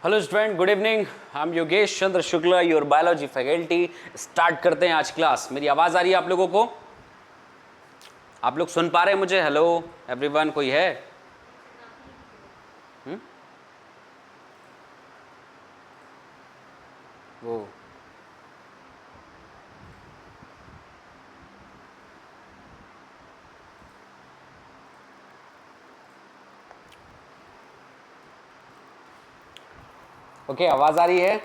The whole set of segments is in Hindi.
Hello student, good evening. I am Yogesh Chandra Shukla, your biology faculty. Start करते हैं आज क्लास। मेरी आवाज आ रही है आप लोगों को? आप लोग सुन पा रहे हैं मुझे? हेलो एवरीवन, कोई है? वो ओके, आवाज आ रही है?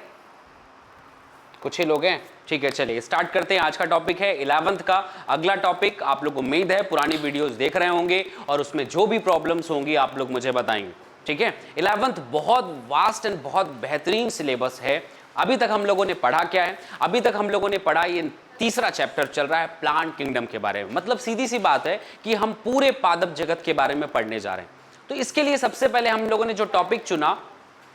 कुछ ही लोग हैं, ठीक है। चलिए स्टार्ट करते हैं। आज का टॉपिक है 11th का अगला टॉपिक। आप लोग उम्मीद है पुरानी वीडियोस देख रहे होंगे और उसमें जो भी प्रॉब्लम्स होंगी आप लोग मुझे बताएंगे, ठीक है। 11th बहुत वास्ट एंड बहुत बेहतरीन सिलेबस है। अभी तक हम लोगों ने पढ़ा क्या है? अभी तक हम लोगों ने पढ़ा, ये तीसरा चैप्टर चल रहा है प्लांट किंगडम के बारे में। मतलब सीधी सी बात है कि हम पूरे पादप जगत के बारे में पढ़ने जा रहे हैं। तो इसके लिए सबसे पहले हम लोगों ने जो टॉपिक चुना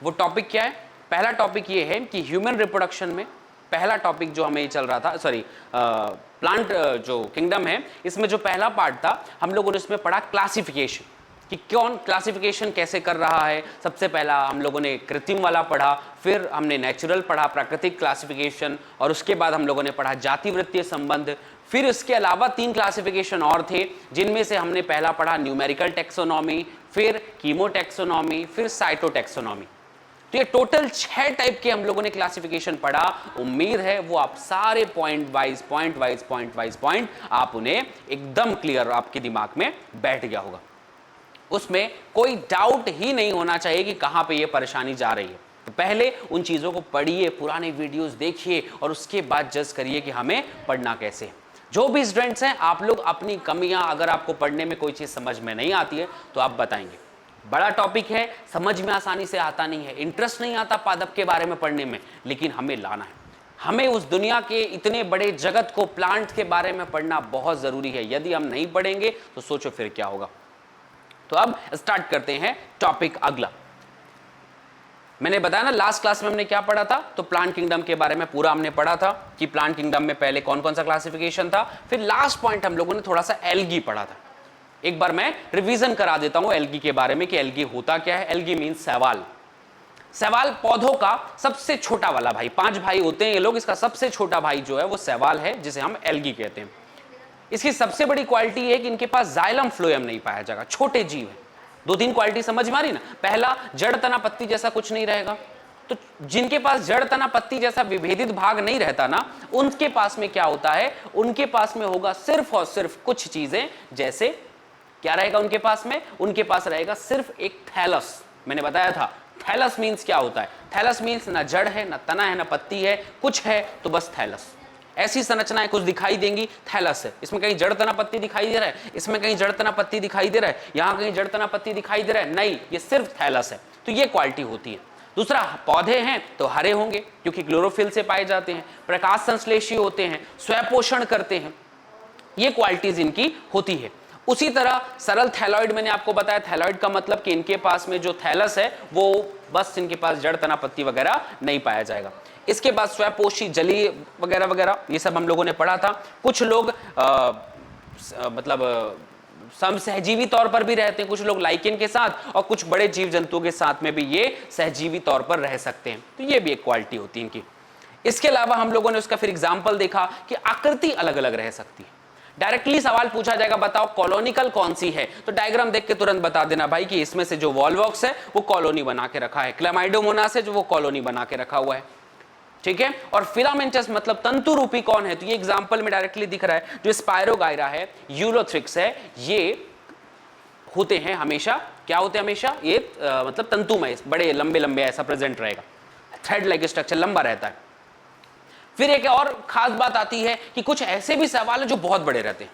वो टॉपिक क्या है? पहला टॉपिक ये है कि ह्यूमन रिप्रोडक्शन में पहला टॉपिक जो हमें चल रहा था, सॉरी प्लांट जो किंगडम है, इसमें जो पहला पार्ट था हम लोगों ने उसमें पढ़ा क्लासिफिकेशन, कि कौन क्लासिफिकेशन कैसे कर रहा है। सबसे पहला हम लोगों ने कृत्रिम वाला पढ़ा, फिर हमने नेचुरल पढ़ा, प्राकृतिक क्लासिफिकेशन, और उसके बाद हम लोगों ने पढ़ा जातिवृत्तीय संबंध। फिर इसके अलावा 3 क्लासिफिकेशन और थे, जिनमें से हमने पहला पढ़ा न्यूमेरिकल टेक्सोनॉमी, फिर कीमोटेक्सोनॉमी, फिर साइटोटेक्सोनॉमी। तो ये टोटल 6 टाइप के हम लोगों ने क्लासिफिकेशन पढ़ा। उम्मीद है वो आप सारे पॉइंट वाइज पॉइंट आप उन्हें एकदम क्लियर आपके दिमाग में बैठ गया होगा। उसमें कोई डाउट ही नहीं होना चाहिए कि कहां पे ये परेशानी जा रही है। तो पहले उन चीजों को पढ़िए, पुराने वीडियोस देखिए और उसके बाद जज करिए कि हमें पढ़ना कैसे है। जो भी स्टूडेंट्स हैं, आप लोग अपनी कमियां, अगर आपको पढ़ने में कोई चीज समझ में नहीं आती है तो आप बताएंगे। बड़ा टॉपिक है, समझ में आसानी से आता नहीं है, इंटरेस्ट नहीं आता पादप के बारे में पढ़ने में, लेकिन हमें लाना है। हमें उस दुनिया के इतने बड़े जगत को, प्लांट के बारे में पढ़ना बहुत जरूरी है। यदि हम नहीं पढ़ेंगे तो सोचो फिर क्या होगा। तो अब स्टार्ट करते हैं टॉपिक अगला। मैंने बताया ना लास्ट क्लास में हमने क्या पढ़ा था, तो प्लांट किंगडम के बारे में पूरा हमने पढ़ा था कि प्लांट किंगडम में पहले कौन कौन सा क्लासिफिकेशन था। फिर लास्ट पॉइंट हम लोगों ने थोड़ा सा एल्गी पढ़ा था। एक बार मैं रिवीजन करा देता हूं एल्गी के बारे में कि एल्गी होता क्या है। एल्गी मींस शैवाल। शैवाल पौधों का सबसे छोटा वाला भाई। 5 भाई होते हैं ये लोग, इसका सबसे छोटा भाई जो है वो शैवाल है, जिसे हम एल्गी कहते हैं। इसकी सबसे बड़ी क्वालिटी है कि इनके पास जाइलम फ्लोएम नहीं पाया जाएगा। छोटे जीव है। 2-3 क्वालिटी समझ में आ रही ना। पहला, जड़ तना पत्ती जैसा कुछ नहीं रहेगा। तो जिनके पास जड़ तना पत्ती जैसा विभेदित भाग नहीं रहता ना, उनके पास में क्या होता है, उनके पास में होगा सिर्फ और सिर्फ कुछ चीजें। जैसे क्या रहेगा उनके पास में? उनके पास रहेगा सिर्फ एक थैलस। मैंने बताया था थैलस मींस क्या होता है। थैलस मींस ना जड़ है, ना तना है, ना पत्ती है, कुछ है तो बस थैलस। ऐसी संरचनाएं कुछ दिखाई देंगी, थैलस है। इसमें कहीं जड़ तना पत्ती दिखाई दे रहा है, इसमें कहीं जड़ तना पत्ती दिखाई दे रहा है, यहां कहीं जड़ तना पत्ती दिखाई दे रहा है, नहीं, ये सिर्फ थैलस है। तो ये क्वालिटी होती है। दूसरा, पौधे हैं तो हरे होंगे क्योंकि क्लोरोफिल से पाए जाते हैं, प्रकाश संश्लेषी होते हैं, स्वपोषण करते हैं, ये क्वालिटीज इनकी होती है। उसी तरह सरल थैलॉइड, मैंने आपको बताया थैलॉइड का मतलब कि इनके पास में जो थैलस है वो बस इनके पास जड़ तना पत्ती वगैरह नहीं पाया जाएगा। इसके बाद स्वपोषी, जलीय वगैरह वगैरह, ये सब हम लोगों ने पढ़ा था। कुछ लोग मतलब सहजीवी तौर पर भी रहते हैं, कुछ लोग लाइकेन के साथ, और कुछ बड़े जीव जंतुओं के साथ में भी ये सहजीवी तौर पर रह सकते हैं। तो ये भी एक क्वालिटी होती है इनकी। इसके अलावा हम लोगों ने उसका फिर एग्जाम्पल देखा कि आकृति अलग अलग रह सकती है। डायरेक्टली सवाल पूछा जाएगा, बताओ कॉलोनिकल कौन सी है, तो डायग्राम देख के तुरंत बता देना भाई कि इसमें से जो वॉलवॉक्स है वो कॉलोनी बना के रखा है, क्लैमाइडोमोनास है जो वो कॉलोनी बना के रखा हुआ है, ठीक है। और फिलामेंटस मतलब तंतु रूपी कौन है, तो ये एग्जांपल में डायरेक्टली दिख रहा है। जो स्पायरोगायरा है, यूलोथ्रिक्स है, ये होते हैं हमेशा, क्या होते हैं हमेशा, ये मतलब तंतुमय, बड़े लंबे लंबे ऐसा प्रेजेंट रहेगा, थ्रेड लाइक स्ट्रक्चर लंबा रहता है। फिर एक और खास बात आती है कि कुछ ऐसे भी सवाल हैं जो बहुत बड़े रहते हैं।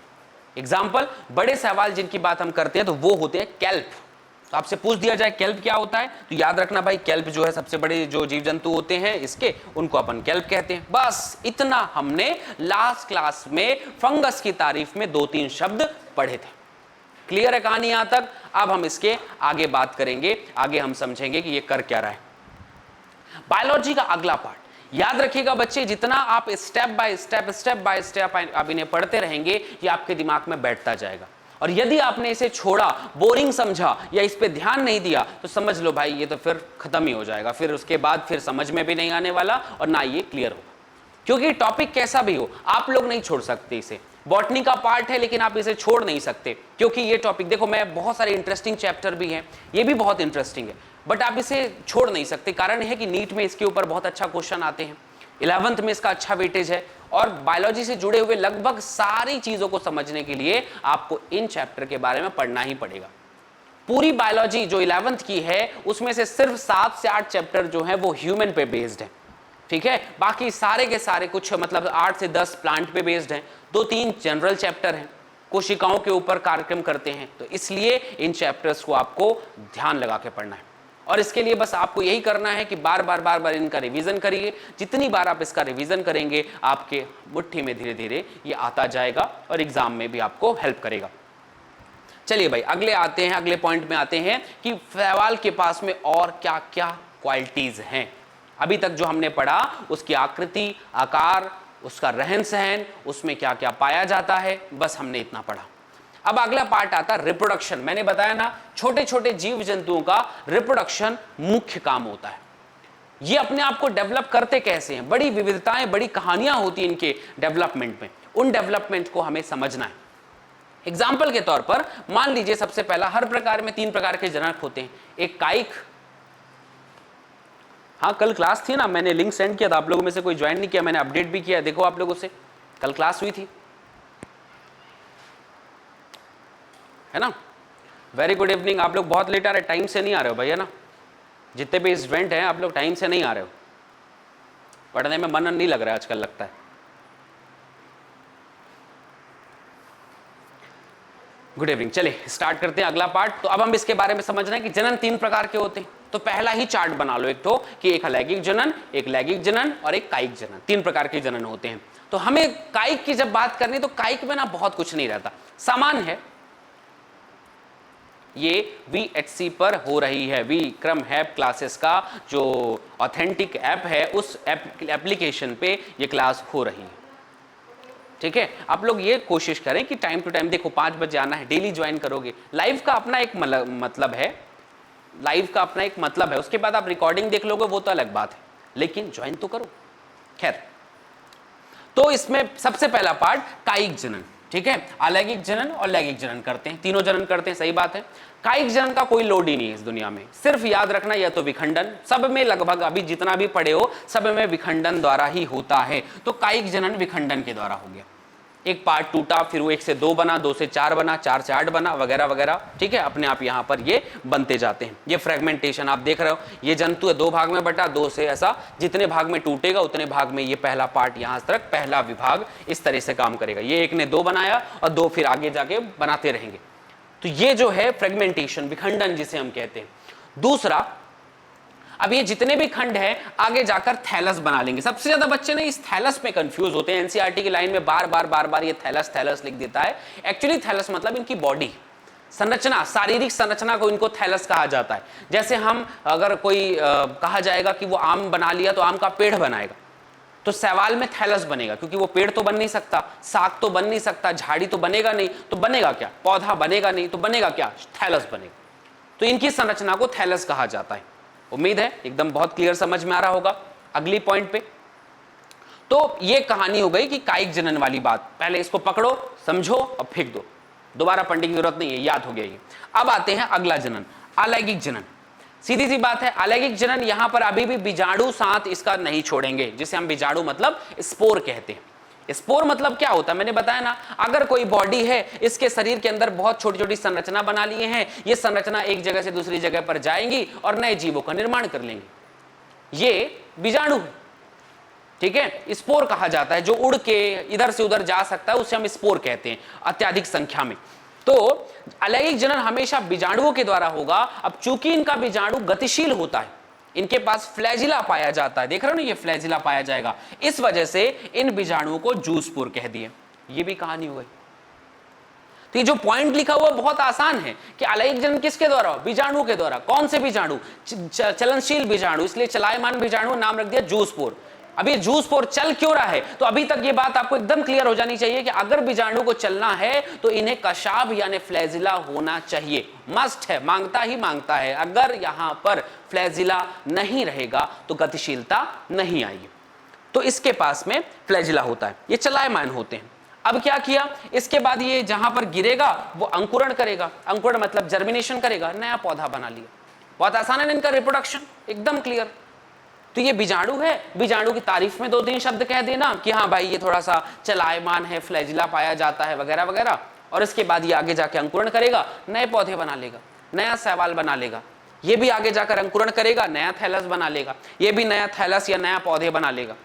एग्जाम्पल, बड़े सवाल जिनकी बात हम करते हैं तो वो होते हैं केल्प। तो आपसे पूछ दिया जाए केल्प क्या होता है, तो याद रखना भाई, केल्प जो है सबसे बड़े जो जीव जंतु होते हैं इसके, उनको अपन केल्प कहते हैं। बस इतना हमने लास्ट क्लास में फंगस की तारीफ में 2-3 शब्द पढ़े थे। क्लियर है कहानी यहां तक? अब हम इसके आगे बात करेंगे, आगे हम समझेंगे कि ये कर क्या रहा है। बायोलॉजी का अगला पार्ट याद रखिएगा बच्चे, जितना आप स्टेप बाय स्टेप आप इन्हें पढ़ते रहेंगे, ये आपके दिमाग में बैठता जाएगा। और यदि आपने इसे छोड़ा, बोरिंग समझा या इस पे ध्यान नहीं दिया, तो समझ लो भाई ये तो फिर खत्म ही हो जाएगा, फिर उसके बाद फिर समझ में भी नहीं आने वाला और ना ये क्लियर होगा। क्योंकि टॉपिक कैसा भी हो आप लोग नहीं छोड़ सकते इसे। बॉटनी का पार्ट है लेकिन आप इसे छोड़ नहीं सकते, क्योंकि ये टॉपिक देखो, मैं बहुत सारे इंटरेस्टिंग चैप्टर भी हैं, ये भी बहुत इंटरेस्टिंग है, बट आप इसे छोड़ नहीं सकते। कारण है कि नीट में इसके ऊपर बहुत अच्छा क्वेश्चन आते हैं, 11th में इसका अच्छा वेटेज है, और बायोलॉजी से जुड़े हुए लगभग सारी चीजों को समझने के लिए आपको इन चैप्टर के बारे में पढ़ना ही पड़ेगा। पूरी बायोलॉजी जो 11th की है उसमें से सिर्फ 7 से 8 चैप्टर जो है वो ह्यूमन पे बेस्ड है, ठीक है। बाकी सारे के सारे कुछ मतलब 8 से 10 प्लांट पे बेस्ड हैं, 2-3 जनरल चैप्टर हैं, कोशिकाओं के ऊपर कार्यक्रम करते हैं। तो इसलिए इन चैप्टर्स को आपको ध्यान लगा के पढ़ना है, और इसके लिए बस आपको यही करना है कि बार बार इनका रिवीजन करिए। जितनी बार आप इसका रिवीजन करेंगे आपके मुट्ठी में धीरे धीरे ये आता जाएगा और एग्जाम में भी आपको हेल्प करेगा। चलिए भाई अगले आते हैं, अगले पॉइंट में आते हैं कि शैवाल के पास में और क्या क्या क्वालिटीज हैं। अभी तक जो हमने पढ़ा उसकी आकृति, आकार, उसका रहन सहन, उसमें क्या क्या पाया जाता है, बस हमने इतना पढ़ा। अब अगला पार्ट आता है रिप्रोडक्शन। मैंने बताया ना, छोटे छोटे जीव जंतुओं का रिप्रोडक्शन मुख्य काम होता है। ये अपने आप को डेवलप करते कैसे हैं, बड़ी विविधताएं, बड़ी कहानियां होती हैं इनके डेवलपमेंट में, उन डेवलपमेंट को हमें समझना है। एग्जाम्पल के तौर पर मान लीजिए सबसे पहला, हर प्रकार में 3 प्रकार के जनक होते हैं। एक कायिक, हाँ कल क्लास थी ना, मैंने लिंक सेंड किया था, आप लोगों में से कोई ज्वाइन नहीं किया, मैंने अपडेट भी किया, देखो आप लोगों से कल क्लास हुई थी, है ना। Very good evening. आप लोग बहुत लेट आ रहे, टाइम से नहीं आ रहे हो भाई, है ना। जितने भी स्टूडेंट हैं आप लोग टाइम से नहीं आ रहे हो, पढ़ने में मन नहीं लग रहा है आजकल, लगता है। Good evening. चलिए स्टार्ट करते हैं अगला पार्ट। तो अब हम इसके बारे में समझ रहे हैं कि जनन 3 प्रकार के होते हैं। तो पहला ही चार्ट बना लो एक तो, कि एक अलैंगिक जनन, एक लैंगिक जनन और एक कायिक जनन, 3 प्रकार के जनन होते हैं। तो हमें कायिक की जब बात करनी, तो कायिक में ना बहुत कुछ नहीं रहता, सामान है। ये VHC पर हो रही है, विक्रम हैप क्लासेस का जो ऑथेंटिक ऐप है, उस एप्लीकेशन पे ये क्लास हो रही है, ठीक है। आप लोग ये कोशिश करें कि टाइम टू टाइम, देखो 5 बजे आना है, डेली ज्वाइन करोगे। लाइव का अपना एक मतलब है, लाइव का अपना एक मतलब है, उसके बाद आप रिकॉर्डिंग देख लोगे वो तो अलग बात है, लेकिन ज्वाइन तो करो। खैर, तो इसमें सबसे पहला पार्ट कायिक जनन, ठीक है। अलैंगिक जनन और लैंगिक जनन करते हैं, तीनों जनन करते हैं, सही बात है। कायिक जनन का कोई लोड ही नहीं है इस दुनिया में, सिर्फ याद रखना या तो विखंडन, सब में लगभग अभी जितना भी पढ़े हो सब में विखंडन द्वारा ही होता है। तो कायिक जनन विखंडन के द्वारा हो गया, एक पार्ट टूटा, फिर वो 1 से 2 बना, 2 से 4 बना, 4 से 8 बना, वगैरह वगैरह, ठीक है। अपने आप यहाँ पर ये बनते जाते हैं। ये फ्रेगमेंटेशन आप देख रहे हो, ये जंतु है 2 भाग में बटा, 2 से ऐसा जितने भाग में टूटेगा उतने भाग में ये पहला पार्ट यहाँ तक, पहला विभाग इस तरह से काम करेगा। ये एक ने 2 बनाया और 2 फिर आगे जाके बनाते रहेंगे। तो ये जो है फ्रेगमेंटेशन, विखंडन जिसे हम कहते हैं। दूसरा, अब ये जितने भी खंड है आगे जाकर थैलस बना लेंगे। सबसे ज्यादा बच्चे ना इस थैलस में कंफ्यूज होते हैं, एनसीईआरटी की लाइन में बार बार ये थैलस थैलस लिख देता है। एक्चुअली थैलस मतलब इनकी बॉडी संरचना, शारीरिक संरचना को इनको थैलस कहा जाता है। जैसे हम अगर कोई कहा जाएगा कि वो आम बना लिया तो आम का पेड़ बनाएगा, तो शैवाल में थैलस बनेगा, क्योंकि वो पेड़ तो बन नहीं सकता, साग तो बन नहीं सकता, झाड़ी तो बनेगा नहीं, तो बनेगा क्या, पौधा बनेगा नहीं, तो बनेगा क्या, थैलस बनेगा। तो इनकी संरचना को थैलस कहा जाता है। उम्मीद है एकदम बहुत क्लियर समझ में आ रहा होगा। अगली पॉइंट पे, तो ये कहानी हो गई कि कायिक जनन वाली बात, पहले इसको पकड़ो, समझो और फेंक दो, दोबारा पढ़ने की जरूरत नहीं है, याद हो गया ये। अब आते हैं अगला जनन, अलैंगिक जनन। सीधी सी बात है, अलैंगिक जनन यहां पर अभी भी बीजाणु साथ इसका नहीं छोड़ेंगे, जिसे हम बीजाणु मतलब स्पोर कहते हैं। स्पोर मतलब क्या होता है, मैंने बताया ना, अगर कोई बॉडी है, इसके शरीर के अंदर बहुत छोटी छोटी संरचना बना लिए हैं, ये संरचना एक जगह से दूसरी जगह पर जाएंगी और नए जीवों का निर्माण कर लेंगे। ये बीजाणु है, ठीक है। स्पोर कहा जाता है, जो उड़ के इधर से उधर जा सकता है, उसे हम स्पोर कहते हैं अत्यधिक संख्या में। तो अलैंगिक जनन हमेशा बीजाणुओं के द्वारा होगा। अब चूंकि इनका बीजाणु गतिशील होता है, इनके पास फ्लैजिला पाया जाता है, देख रहे हो ना, ये फ्लैजिला पाया जाएगा, इस वजह से इन बीजाणुओं को जूस्पोर कह दिए। ये भी कहानी हो गई। तो ये जो पॉइंट लिखा हुआ बहुत आसान है कि अलैंगिक जनन किसके द्वारा, बीजाणु के द्वारा। कौन से बीजाणु, चलनशील बीजाणु, इसलिए चलायमान बीजाणु नाम रख दिया जूस्पोर। अब ये जूस पोर चल क्यों रहा है? तो अभी तक ये बात आपको एकदम क्लियर हो जानी चाहिए कि अगर बीजाणु को चलना है तो इन्हें कशाभ यानी फ्लैजिला होना चाहिए, मस्ट है, मांगता ही मांगता है। अगर यहां पर फ्लैजिला नहीं रहेगा तो गतिशीलता नहीं आएगी। तो इसके पास में फ्लैजिला होता है, ये चलायमान होते हैं। अब क्या किया, इसके बाद ये जहां पर गिरेगा वो अंकुरण करेगा, अंकुरण मतलब जर्मिनेशन करेगा, नया पौधा बना लिया। बहुत आसान है इनका रिप्रोडक्शन, एकदम क्लियर। तो ये बीजाणु है, बीजाणु की तारीफ में 2-3 शब्द कह देना कि हाँ भाई ये थोड़ा सा चलायमान है, फ्लैजिला पाया जाता है वगैरह वगैरह, और इसके बाद ये आगे जाके अंकुरण करेगा, नए पौधे बना लेगा, नया शैवाल बना लेगा। ये भी आगे जाकर अंकुरण करेगा, नया थैलस बना लेगा, ये भी नया थैलस या नया पौधे बना लेगा।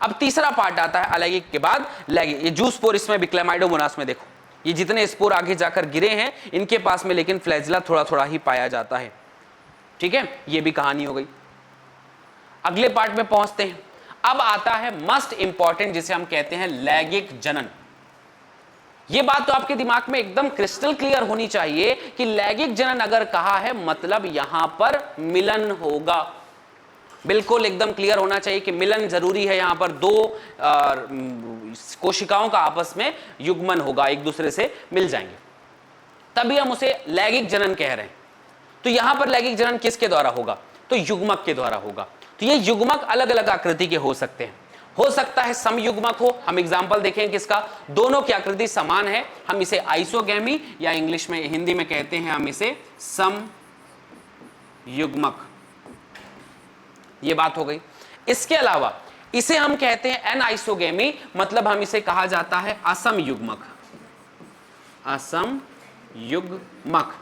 अब तीसरा पार्ट आता है अलैंगिक के बाद लैंगिक। ये जूस स्पोर इसमें भी क्लैमाइडोमोनास में देखो, ये जितने स्पोर आगे जाकर गिरे हैं इनके पास में लेकिन फ्लैजिला थोड़ा थोड़ा ही पाया जाता है। ठीक है, ये भी कहानी हो गई। अगले पार्ट में पहुंचते हैं। अब आता है मस्ट इंपॉर्टेंट, जिसे हम कहते हैं लैंगिक जनन। यह बात तो आपके दिमाग में एकदम क्रिस्टल क्लियर होनी चाहिए कि लैंगिक जनन अगर कहा है मतलब यहां पर मिलन होगा। बिल्कुल एकदम क्लियर होना चाहिए कि मिलन जरूरी है, यहां पर दो कोशिकाओं का आपस में युग्मन होगा, एक दूसरे से मिल जाएंगे, तभी हम उसे लैंगिक जनन कह रहे हैं। तो यहां पर लैंगिक जनन किसके द्वारा होगा? तो युग्मक के द्वारा होगा। तो ये युग्मक अलग अलग आकृति के हो सकते हैं। हो सकता है समयुग्मक हो, हम एग्जांपल देखें किसका, दोनों की आकृति समान है, हम इसे आइसोगैमी या इंग्लिश में हिंदी में कहते हैं हम इसे समयुग्मक। ये बात हो गई। इसके अलावा इसे हम कहते हैं एनाइसोगेमी, मतलब हम इसे कहा जाता है असमयुग्मक। असमयुग्मक,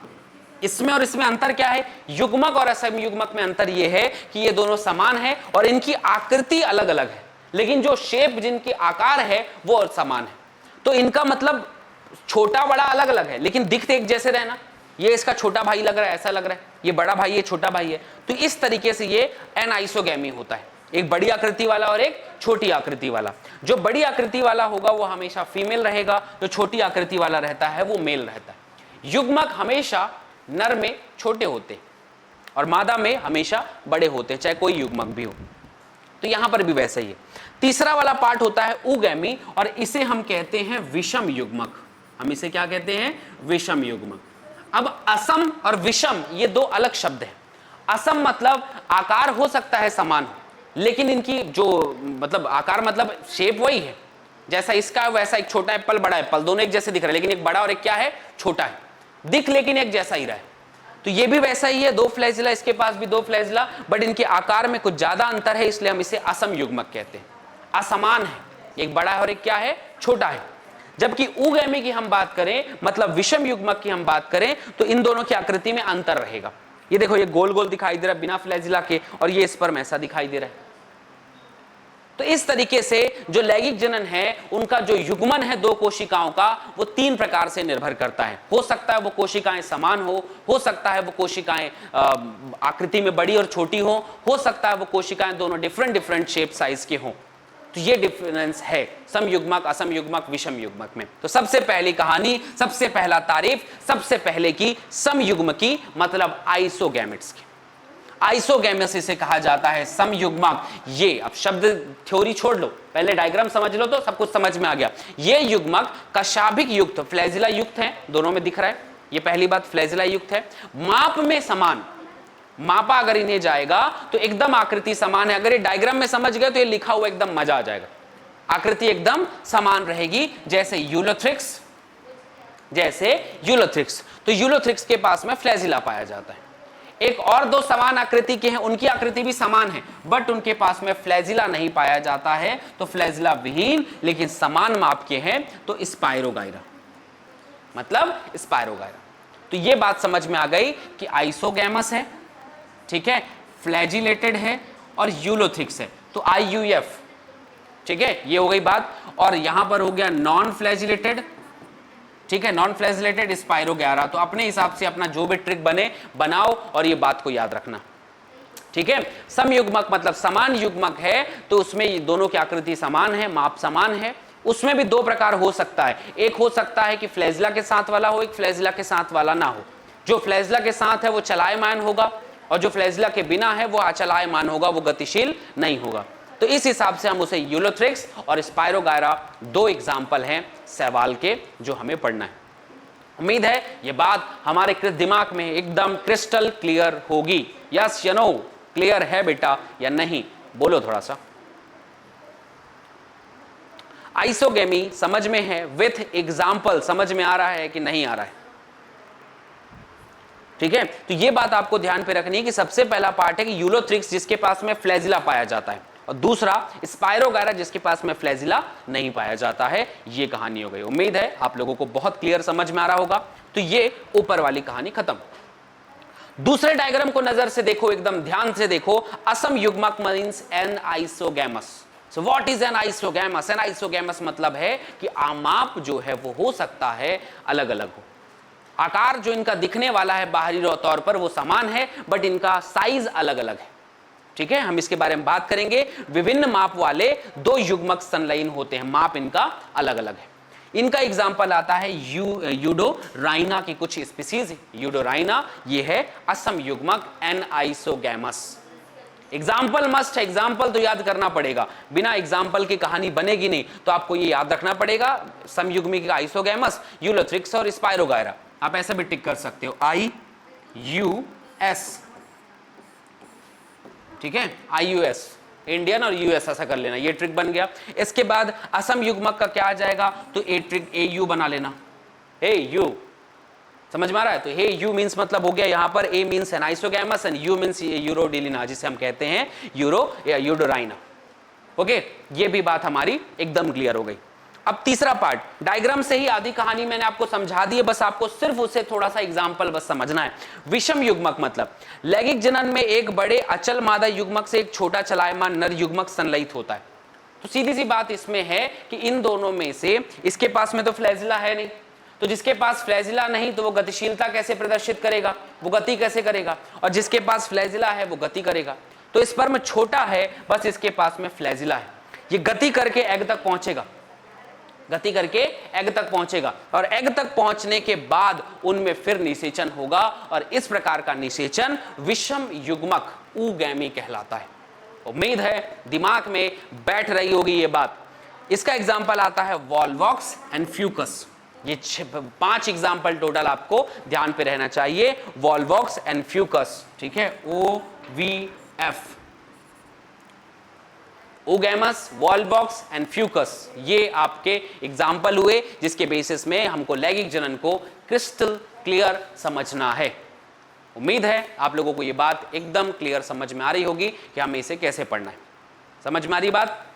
इसमें और इसमें अंतर क्या है? युग्मक और असमयुग्मक में अंतर यह है कि ये दोनों समान है और इनकी आकृति अलग अलग है, लेकिन जो शेप, जिनकी आकार है वो समान है। तो इनका मतलब छोटा बड़ा अलग अलग है लेकिन दिखते एक जैसे रहना। ये इसका छोटा भाई लग रहा है, ऐसा लग रहा है, ये बड़ा भाई है, छोटा भाई है। तो इस तरीके से ये एनाइसोगैमी होता है, एक बड़ी आकृति वाला और एक छोटी आकृति वाला। जो बड़ी आकृति वाला होगा वो हमेशा फीमेल रहेगा, जो छोटी आकृति वाला रहता है वो मेल रहता है। युग्मक हमेशा नर में छोटे होते और मादा में हमेशा बड़े होते, चाहे कोई युग्मक भी हो। तो यहां पर भी वैसा ही है। तीसरा वाला पार्ट होता है उगैमी, और इसे हम कहते हैं विषम युग्मक। हम इसे क्या कहते हैं? विषम युग्मक। अब असम और विषम ये दो अलग शब्द हैं। असम मतलब आकार हो सकता है समान, लेकिन इनकी जो मतलब आकार मतलब शेप वही है, जैसा इसका वैसा, एक छोटा एप्पल बड़ा एप्पल, दोनों एक जैसे दिख रहे हैं, लेकिन एक बड़ा और एक क्या है, छोटा है, दिख लेकिन एक जैसा ही रहा है। तो ये भी वैसा ही है, दो फ्लैजिला, इसके पास भी दो फ्लैजिला, बट इनके आकार में कुछ ज्यादा अंतर है, इसलिए हम इसे असम युग्मक कहते हैं। असमान है, एक बड़ा है और एक क्या है, छोटा है। जबकि उगैमी की हम बात करें, मतलब विषम युग्मक की हम बात करें, तो इन दोनों की आकृति में अंतर रहेगा। ये देखो, ये गोल गोल दिखाई दे रहा है बिना फ्लैजिला के, और ये स्पर्म ऐसा दिखाई दे रहा है। तो इस तरीके से जो लैंगिक जनन है उनका जो युग्मन है दो कोशिकाओं का, वो 3 प्रकार से निर्भर करता है। हो सकता है वो कोशिकाएं समान हो सकता है वो कोशिकाएं आकृति में बड़ी और छोटी हो सकता है वो कोशिकाएं दोनों डिफरेंट शेप साइज के हों। तो ये डिफरेंस है समयुग्मक, असमयुग्मक, विषम युग्मक में। तो सबसे पहली कहानी, सबसे पहला तारीफ, सबसे पहले की समयुग्म की, मतलब आइसोगैमेट्स की। आइसोगैमस इसे कहा जाता है, समयुग्मक। ये अब शब्द थ्योरी छोड़ लो, पहले डायग्राम समझ लो तो सब कुछ समझ में आ गया। ये युग्मक कशाभिक युक्त, फ्लैजिला युक्त है, दोनों में दिख रहा है, ये पहली बात, फ्लैजिला युक्त है, माप में समान, मापा अगर इन्हें जाएगा तो एकदम आकृति समान है। अगर ये डायग्राम में समझ गए तो ये लिखा हुआ एकदम मजा आ जाएगा। आकृति एकदम समान रहेगी, जैसे यूलोथ्रिक्स, जैसे यूलोथ्रिक्स। तो यूलोथ्रिक्स के पास में फ्लैजिला पाया जाता है। एक और दो समान आकृति के हैं, उनकी आकृति भी समान है, बट उनके पास में फ्लैजिला नहीं पाया जाता है, तो फ्लैजिला विहीन लेकिन समान माप के हैं, तो स्पाइरोगाइरा, मतलब स्पाइरोगाइरा। तो ये बात समझ में आ गई कि आइसोगैमस है, ठीक है, फ्लैजिलेटेड है और यूलोथिक्स है, तो IUF, ठीक है, ये हो गई बात। और यहां पर हो गया नॉन फ्लैजिलेटेड, ठीक है, नॉन फ्लैजिलेटेड स्पाइरोगाइरा। तो अपने हिसाब से अपना जो भी ट्रिक बने बनाओ और ये बात को याद रखना, ठीक है। समयुग्मक मतलब समान युग्मक है, तो उसमें ये दोनों की आकृति समान है, माप समान है। उसमें भी 2 प्रकार हो सकता है, एक हो सकता है कि फ्लैजिला के साथ वाला हो, एक फ्लैजिला के साथ वाला ना हो। जो फ्लैजिला के साथ है वो चलायमान होगा और जो फ्लैजिला के बिना है वो अचलायमान होगा, वो गतिशील नहीं होगा। तो इस हिसाब से हम उसे यूलोथ्रिक्स और स्पायरोगायरा दो एग्जाम्पल हैं शैवाल के जो हमें पढ़ना है। उम्मीद है ये बात हमारे दिमाग में एकदम क्रिस्टल क्लियर होगी। यस या नो, क्लियर है बेटा या नहीं, बोलो थोड़ा सा। आइसोगेमी समझ में है, विथ एग्जाम्पल समझ में आ रहा है कि नहीं आ रहा है? ठीक है, तो ये बात आपको ध्यान पे रखनी है कि सबसे पहला पार्ट है कि यूलोथ्रिक्स जिसके पास में फ्लैजिला पाया जाता है, और दूसरा स्पायरोगायरा जिसके पास में फ्लैजिला नहीं पाया जाता है। ये कहानी हो गई। उम्मीद है आप लोगों को बहुत क्लियर समझ में आ रहा होगा। तो ये ऊपर वाली कहानी खत्म। दूसरे डायग्राम को नजर से देखो, एकदम ध्यान से देखो। असम युग्मक means an isogamous. So what is an isogamous? An isogamous मतलब है कि आमाप जो है वो हो सकता है अलग अलग हो। आकार जो इनका दिखने वाला है बाहरी तौर पर वो समान है, बट इनका साइज अलग अलग है। ठीक है, हम इसके बारे में बात करेंगे। विभिन्न माप वाले दो युग्मक संलयन होते हैं, माप इनका अलग अलग है। इनका एग्जाम्पल आता है यूडोराइना की कुछ स्पीसीज। यूडोराइना ये है असम युग्मक एन आइसोगैमस। एग्जाम्पल मस्ट है, एग्जाम्पल तो याद करना पड़ेगा, बिना एग्जाम्पल की कहानी बनेगी नहीं। तो आपको ये याद रखना पड़ेगा, समयुग्मी का आइसोगैमस, यूलोथ्रिक्स और स्पायरोगायरा। आप ऐसे भी टिक कर सकते हो, IUS। ठीक है, IUS इंडियन और यूएस ऐसा कर लेना, ये ट्रिक बन गया। इसके बाद असम युग्मक का क्या आ जाएगा? तो ए ट्रिक AU बना लेना। AU समझ में आ रहा है? तो हे यू मींस मतलब हो गया यहां पर A means an isogamous and U means यूरोडिलिना, जिसे हम कहते हैं यूरो या यूडोराइना। ओके, ये भी बात हमारी एकदम क्लियर हो गई। अब तीसरा पार्ट, डायग्राम से ही आधी कहानी मैंने आपको समझा दी है, बस आपको सिर्फ उसे थोड़ा सा एग्जांपल बस समझना है। विषम युग्मक मतलब लैंगिक जनन में एक बड़े अचल मादा युग्मक से एक छोटा चलायमान नर युग्मक संलयित होता है। तो सीधी सी बात इसमें है कि इन दोनों में से इसके पास में तो फ्लैजिला है नहीं, तो जिसके पास फ्लैजिला नहीं तो वो गतिशीलता कैसे प्रदर्शित करेगा, वो गति कैसे करेगा? और जिसके पास फ्लैजिला है वो गति करेगा। तो स्पर्म छोटा है, बस इसके पास में फ्लैजिला है, ये गति करके एग तक पहुंचेगा, गति करके एग तक पहुंचेगा, और एग तक पहुंचने के बाद उनमें फिर निषेचन होगा, और इस प्रकार का निषेचन विषम युग्मक ऊगैमी कहलाता है। उम्मीद है दिमाग में बैठ रही होगी ये बात। इसका एग्जाम्पल आता है वॉल्वॉक्स एंड फ्यूकस। ये 5 एग्जाम्पल टोटल आपको ध्यान पे रहना चाहिए, वॉल्वॉक्स एंड फ्यूकस। ठीक है, OVF, oogamous, Volvox and Fucus, ये आपके एग्जाम्पल हुए जिसके बेसिस में हमको लैंगिक जनन को क्रिस्टल क्लियर समझना है। उम्मीद है आप लोगों को ये बात एकदम क्लियर समझ में आ रही होगी कि हमें इसे कैसे पढ़ना है। समझ में आ रही बात?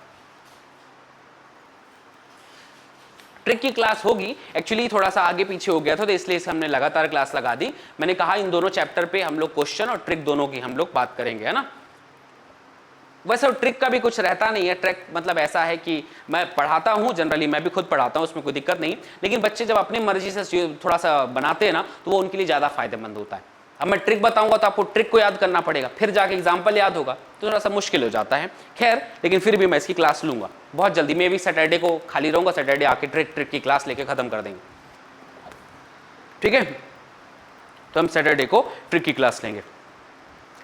ट्रिक की क्लास होगी, एक्चुअली थोड़ा सा आगे पीछे हो गया था तो इसलिए हमने लगातार क्लास लगा दी। मैंने कहा इन दोनों चैप्टर पे हम लोग क्वेश्चन और ट्रिक दोनों की हम लोग बात करेंगे, है ना। वैसे ट्रिक का भी कुछ रहता नहीं है। ट्रिक मतलब ऐसा है कि मैं पढ़ाता हूँ, जनरली मैं भी खुद पढ़ाता हूँ, उसमें कोई दिक्कत नहीं, लेकिन बच्चे जब अपनी मर्जी से थोड़ा सा बनाते हैं ना तो वो उनके लिए ज़्यादा फायदेमंद होता है। अब मैं ट्रिक बताऊंगा तो आपको ट्रिक को याद करना पड़ेगा, फिर जाके एग्जाम्पल याद होगा तो थोड़ा सा मुश्किल हो जाता है। खैर, लेकिन फिर भी मैं इसकी क्लास लूंगा बहुत जल्दी। मैं भी सैटरडे को खाली रहूंगा, सैटरडे आके ट्रिक की क्लास लेके खत्म कर देंगे। ठीक है, तो हम सैटरडे को ट्रिक की क्लास लेंगे,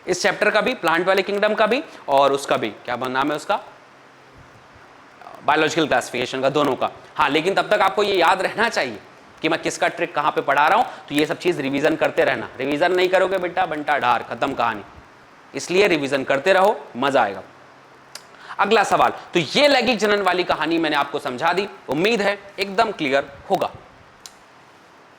इस चैप्टर का भी, प्लांट वाले किंगडम का भी, और उसका भी, क्या नाम है उसका, बायोलॉजिकल क्लासिफिकेशन का, दोनों का। हाँ, लेकिन तब तक आपको ये याद रहना चाहिए कि मैं किसका ट्रिक कहाँ पे पढ़ा रहा हूँ, तो ये सब चीज़ रिवीजन करते रहना। रिवीजन नहीं करोगे बेटा बंटा ढार, खत्म कहानी। इसलिए रिवीजन करते रहो, मजा आएगा। अगला सवाल, तो ये लैंगिक जनन वाली कहानी मैंने आपको समझा दी, उम्मीद है एकदम क्लियर होगा।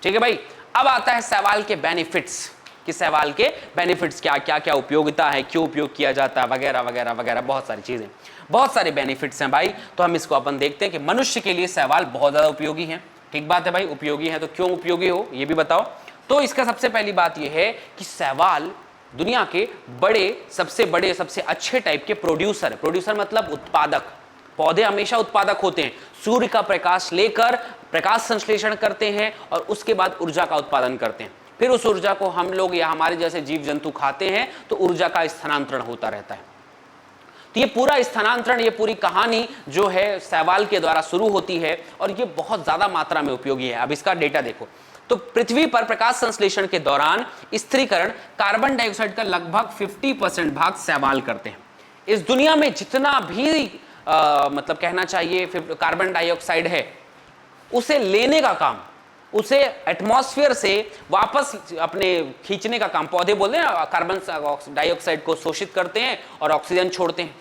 ठीक है भाई, अब आता है सवाल के बेनिफिट्स, कि सवाल के बेनिफिट्स क्या क्या, क्या उपयोगिता है, क्यों उपयोग किया जाता है, वगैरह वगैरह वगैरह, बहुत सारी चीजें, बहुत सारे बेनिफिट्स हैं भाई। तो हम इसको अपन देखते हैं कि मनुष्य के लिए सवाल बहुत ज्यादा उपयोगी है। ठीक बात है भाई, उपयोगी है तो क्यों उपयोगी हो ये भी बताओ। तो इसका सबसे पहली बात यह है कि सवाल दुनिया के सबसे अच्छे टाइप के प्रोड्यूसर है। प्रोड्यूसर मतलब उत्पादक। पौधे हमेशा उत्पादक होते हैं, सूर्य का प्रकाश लेकर प्रकाश संश्लेषण करते हैं और उसके बाद ऊर्जा का उत्पादन करते हैं, फिर उस ऊर्जा को हम लोग या हमारे जैसे जीव जंतु खाते हैं, तो ऊर्जा का स्थानांतरण होता रहता है। तो ये पूरा स्थानांतरण, ये पूरी कहानी जो है शैवाल के द्वारा शुरू होती है और ये बहुत ज्यादा मात्रा में उपयोगी है। अब इसका डेटा देखो, तो पृथ्वी पर प्रकाश संश्लेषण के दौरान स्थिरीकरण कार्बन डाइऑक्साइड का लगभग 50% भाग शैवाल करते हैं। इस दुनिया में जितना भी मतलब कहना चाहिए फिर कार्बन डाइऑक्साइड है, उसे लेने का काम, उसे एटमॉस्फेयर से वापस अपने खींचने का काम पौधे बोलते हैं, कार्बन डाइऑक्साइड को शोषित करते हैं और ऑक्सीजन छोड़ते हैं।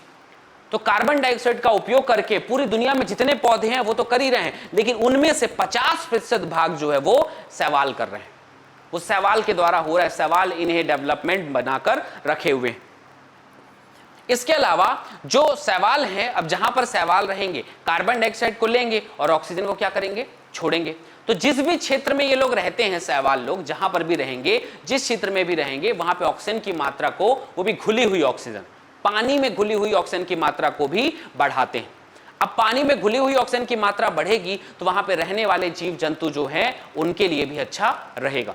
तो कार्बन डाइऑक्साइड का उपयोग करके पूरी दुनिया में जितने पौधे हैं वो तो कर ही रहे हैं, लेकिन उनमें से 50% भाग जो है वो शैवाल कर रहे हैं। वो शैवाल के द्वारा हो रहा है, शैवाल इन्हें डेवलपमेंट बनाकर रखे हुए हैं। इसके अलावा जो शैवाल है, अब जहां पर शैवाल रहेंगे कार्बन डाइऑक्साइड को लेंगे और ऑक्सीजन को क्या करेंगे, छोड़ेंगे। तो जिस भी क्षेत्र में ये लोग रहते हैं, शैवाल लोग जहां पर भी रहेंगे, जिस क्षेत्र में भी रहेंगे, वहां पे ऑक्सीजन की मात्रा को, वो भी घुली हुई ऑक्सीजन, पानी में घुली हुई ऑक्सीजन की मात्रा को भी बढ़ाते हैं। अब पानी में घुली हुई ऑक्सीजन की मात्रा बढ़ेगी तो वहां पे रहने वाले जीव जंतु जो हैं उनके लिए भी अच्छा रहेगा।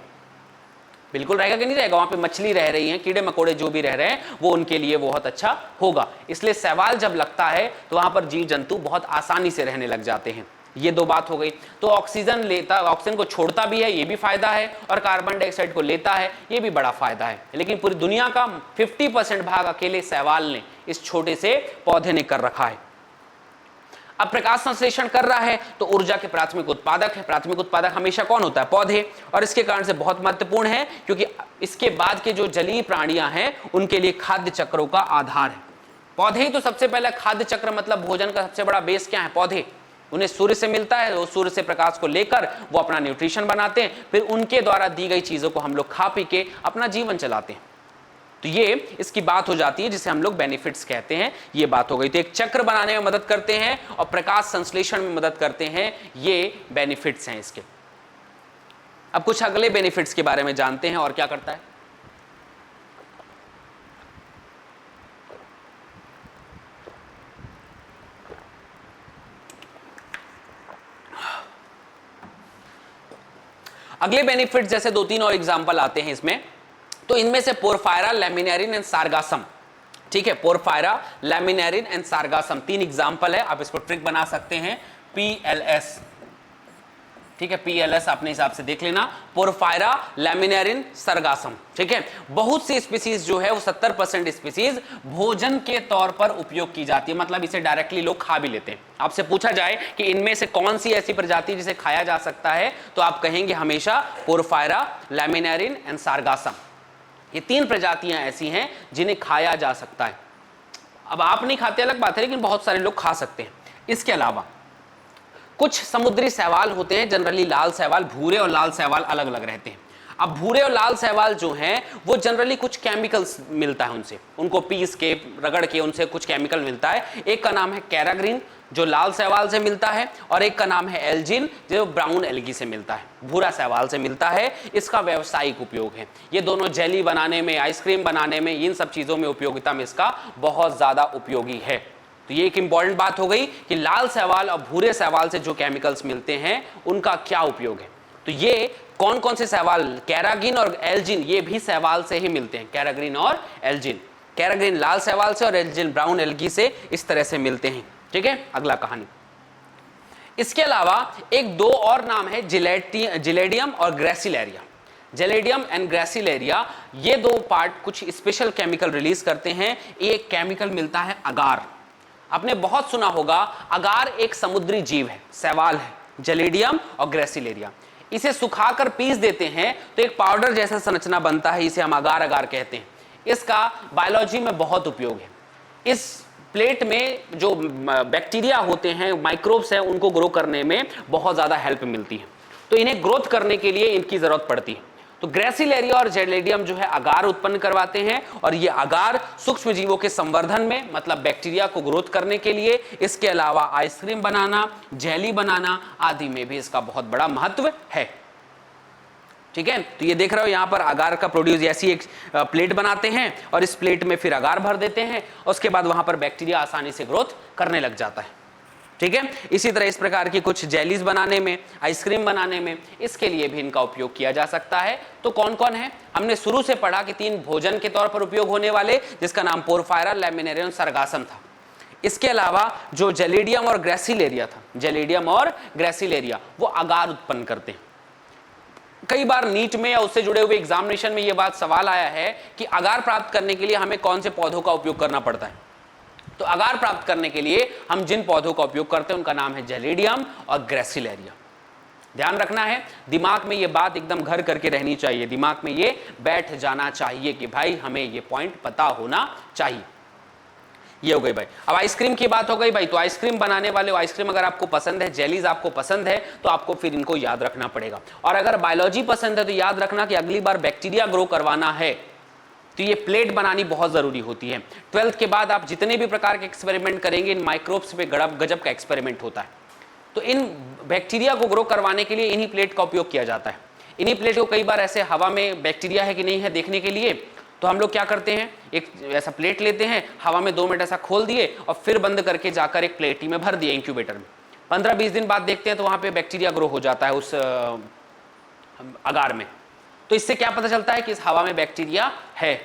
बिल्कुल रहेगा कि नहीं रहेगा। वहां पे मछली रह रही हैं, कीड़े मकोड़े जो भी रह रहे हैं, वो उनके लिए बहुत अच्छा होगा। इसलिए शैवाल जब लगता है तो वहां पर जीव जंतु बहुत आसानी से रहने लग जाते हैं। ये दो बात हो गई। तो ऑक्सीजन लेता, ऑक्सीजन को छोड़ता भी है, ये भी फायदा है, और कार्बन डाइऑक्साइड को लेता है, ये भी बड़ा फायदा है। लेकिन पूरी दुनिया का 50% भाग अकेले शैवाल ने, इस छोटे से पौधे ने कर रखा है। अब प्रकाश संश्लेषण कर रहा है तो ऊर्जा के प्राथमिक उत्पादक है। प्राथमिक उत्पादक हमेशा कौन होता है, पौधे। और इसके कारण से बहुत महत्वपूर्ण है, क्योंकि इसके बाद के जो जलीय प्राणियां हैं उनके लिए खाद्य चक्रों का आधार है। पौधे ही तो सबसे पहले खाद्य चक्र, मतलब भोजन का सबसे बड़ा बेस क्या है, पौधे। उन्हें सूर्य से मिलता है, वो सूर्य से प्रकाश को लेकर वो अपना न्यूट्रिशन बनाते हैं, फिर उनके द्वारा दी गई चीजों को हम लोग खा पी के अपना जीवन चलाते हैं। तो ये इसकी बात हो जाती है, जिसे हम लोग बेनिफिट्स कहते हैं। ये बात हो गई। तो एक चक्र बनाने में मदद करते हैं और प्रकाश संश्लेषण में मदद करते हैं, ये बेनिफिट्स हैं इसके। अब कुछ अगले बेनिफिट्स के बारे में जानते हैं और क्या करता है। अगले बेनिफिट्स जैसे 2-3 और एग्जांपल आते हैं इसमें। तो इनमें से पोरफायरा, लैमिनेरिन एंड सारगासम, ठीक है, पोरफायरा, लैमिनेरिन एंड सारगासम 3 एग्जांपल है। आप इसको ट्रिक बना सकते हैं, PLS, ठीक है, PLS अपने हिसाब से देख लेना, पोरफायरा, लैमिनेरिन, सारगासम, ठीक है। बहुत सी स्पीसीज जो है वो 70% स्पीसीज भोजन के तौर पर उपयोग की जाती है, मतलब इसे डायरेक्टली लोग खा भी लेते हैं। आपसे पूछा जाए कि इनमें से कौन सी ऐसी प्रजाति जिसे खाया जा सकता है, तो आप कहेंगे हमेशा पोरफायरा, लैमिनेरिन एंड सारगासम। ये 3 प्रजातियां ऐसी हैं जिन्हें खाया जा सकता है। अब आप नहीं खाते अलग बात है, लेकिन बहुत सारे लोग खा सकते हैं। इसके अलावा कुछ समुद्री शैवाल होते हैं, जनरली लाल शैवाल, भूरे और लाल शैवाल अलग अलग रहते हैं। अब भूरे और लाल शैवाल जो हैं वो जनरली कुछ केमिकल्स मिलता है उनसे, उनको पीस के रगड़ के उनसे कुछ केमिकल मिलता है। एक का नाम है कैराग्रीन जो लाल शैवाल से मिलता है, और एक का नाम है एल्जिन जो ब्राउन एल्गी से मिलता है, भूरा शैवाल से मिलता है। इसका व्यावसायिक उपयोग है। ये दोनों जेली बनाने में, आइसक्रीम बनाने में, इन सब चीज़ों में उपयोगिता में इसका बहुत ज़्यादा उपयोगी है। तो ये एक इंपॉर्टेंट बात हो गई कि लाल शैवाल और भूरे शैवाल से जो केमिकल्स मिलते हैं उनका क्या उपयोग है। तो ये कौन कौन से शैवाल, कैराग्रीन और एल्जिन, ये भी शैवाल से ही मिलते हैं, कैराग्रीन और एल्जिन। कैराग्रीन लाल शैवाल से और एल्जिन ब्राउन एल्गी से इस तरह से मिलते हैं, ठीक है। अगला कहानी। इसके अलावा एक 2 और नाम है, जिलेडियम और ग्रेसिलेरिया। जेलेडियम एंड ग्रेसिलेरिया, ये 2 पार्ट कुछ स्पेशल केमिकल रिलीज करते हैं। एक केमिकल मिलता है अगार। आपने बहुत सुना होगा, अगार एक समुद्री जीव है, शैवाल है, जेलेडियम और ग्रेसिलेरिया। इसे सुखाकर पीस देते हैं तो एक पाउडर जैसा संरचना बनता है, इसे हम अगार अगार कहते हैं। इसका बायोलॉजी में बहुत उपयोग है। इस प्लेट में जो बैक्टीरिया होते हैं, माइक्रोब्स हैं, उनको ग्रो करने में बहुत ज़्यादा हेल्प मिलती है। तो इन्हें ग्रोथ करने के लिए इनकी ज़रूरत पड़ती है। तो ग्रेसिलेरिया और जेलेडियम जो है अगार उत्पन्न करवाते हैं, और ये अगार सूक्ष्म जीवों के संवर्धन में, मतलब बैक्टीरिया को ग्रोथ करने के लिए, इसके अलावा आइसक्रीम बनाना, जेली बनाना आदि में भी इसका बहुत बड़ा महत्व है, ठीक है। तो ये देख रहे हो यहाँ पर अगार का प्रोड्यूस, ऐसी एक प्लेट बनाते हैं और इस प्लेट में फिर अगार भर देते हैं, उसके बाद वहां पर बैक्टीरिया आसानी से ग्रोथ करने लग जाता है, ठीक है। इसी तरह इस प्रकार की कुछ जेलीज बनाने में, आइसक्रीम बनाने में, इसके लिए भी इनका उपयोग किया जा सकता है। तो कौन कौन है, हमने शुरू से पढ़ा कि 3 भोजन के तौर पर उपयोग होने वाले, जिसका नाम पोरफायरा, लैमिनेरियम, सारगासम था। इसके अलावा जो जेलेडियम और ग्रेसिलेरिया था, जेलेडियम और ग्रेसिलेरिया, वो अगार उत्पन्न करते हैं। कई बार नीट में या उससे जुड़े हुए एग्जामिनेशन में यह बात सवाल आया है कि अगार प्राप्त करने के लिए हमें कौन से पौधों का उपयोग करना पड़ता है। तो अगार प्राप्त करने के लिए हम जिन पौधों का उपयोग करते हैं उनका नाम है जेलिडियम और ग्रेसिलेरिया। ध्यान रखना है, दिमाग में ये बात एकदम घर करके रहनी चाहिए, दिमाग में ये बैठ जाना चाहिए कि भाई हमें ये पॉइंट पता होना चाहिए। ये हो गई भाई। अब आइसक्रीम की बात हो गई भाई, तो आइसक्रीम बनाने वाले आइसक्रीम अगर आपको पसंद है, जेलीज आपको पसंद है, तो आपको फिर इनको याद रखना पड़ेगा। और अगर बायोलॉजी पसंद है तो याद रखना कि अगली बार बैक्टीरिया ग्रो करवाना है तो ये प्लेट बनानी बहुत जरूरी होती है। 12th के बाद आप जितने भी प्रकार के एक्सपेरिमेंट करेंगे, इन माइक्रोब्स पे गजब का एक्सपेरिमेंट होता है। तो इन बैक्टीरिया को ग्रो करवाने के लिए इन्हीं प्लेट का उपयोग किया जाता है। इन्हीं प्लेट को कई बार ऐसे हवा में बैक्टीरिया है कि नहीं है देखने के लिए, तो हम लोग क्या करते हैं, एक ऐसा प्लेट लेते हैं, हवा में 2 मिनट ऐसा खोल दिए और फिर बंद करके जाकर एक प्लेट में भर दिए इंक्यूबेटर में। 15-20 दिन बाद देखते हैं तो वहां पे बैक्टीरिया ग्रो हो जाता है उस अगार में। तो इससे क्या पता चलता है कि इस हवा में बैक्टीरिया है।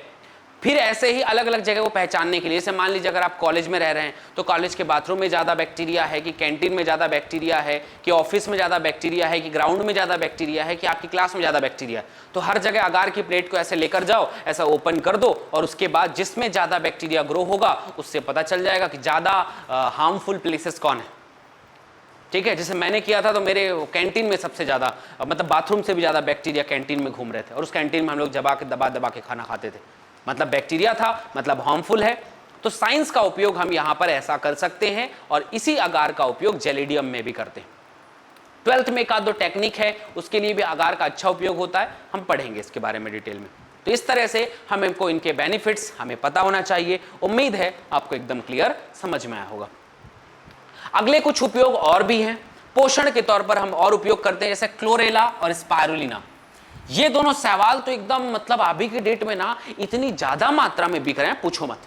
फिर ऐसे ही अलग अलग जगह को पहचानने के लिए, जैसे मान लीजिए अगर आप कॉलेज में रह रहे हैं तो कॉलेज के बाथरूम में ज़्यादा बैक्टीरिया है, कि कैंटीन में ज़्यादा बैक्टीरिया है, कि ऑफिस में ज़्यादा बैक्टीरिया है, कि ग्राउंड में ज़्यादा बैक्टीरिया है, कि आपकी क्लास में ज़्यादा बैक्टीरिया है, तो हर जगह अगार की प्लेट को ऐसे लेकर जाओ, ऐसा ओपन कर दो और उसके बाद जिसमें ज़्यादा बैक्टीरिया ग्रो होगा उससे पता चल जाएगा कि ज़्यादा हार्मफुल प्लेसेस कौन है। ठीक है, जैसे मैंने किया था तो मेरे कैंटीन में सबसे ज़्यादा, मतलब बाथरूम से भी ज़्यादा बैक्टीरिया कैंटीन में घूम रहे थे, और उस कैंटीन में हम लोग दबा दबा के खाना खाते थे, मतलब बैक्टीरिया था, मतलब हार्मफुल है। तो साइंस का उपयोग हम यहां पर ऐसा कर सकते हैं और इसी अगार का उपयोग जेलिडियम में भी करते हैं। 12th में एक आध 2 टेक्निक है, उसके लिए भी अगार का अच्छा उपयोग होता है, हम पढ़ेंगे इसके बारे में डिटेल में। तो इस तरह से हमको इनके बेनिफिट्स हमें पता होना चाहिए। उम्मीद है आपको एकदम क्लियर समझ में आया होगा। अगले कुछ उपयोग और भी हैं। पोषण के तौर पर हम और उपयोग करते हैं, जैसे क्लोरेला और स्पायरुलिना। ये दोनों सवाल तो एकदम मतलब अभी की डेट में ना इतनी ज्यादा मात्रा में बिक रहे हैं, पूछो मत।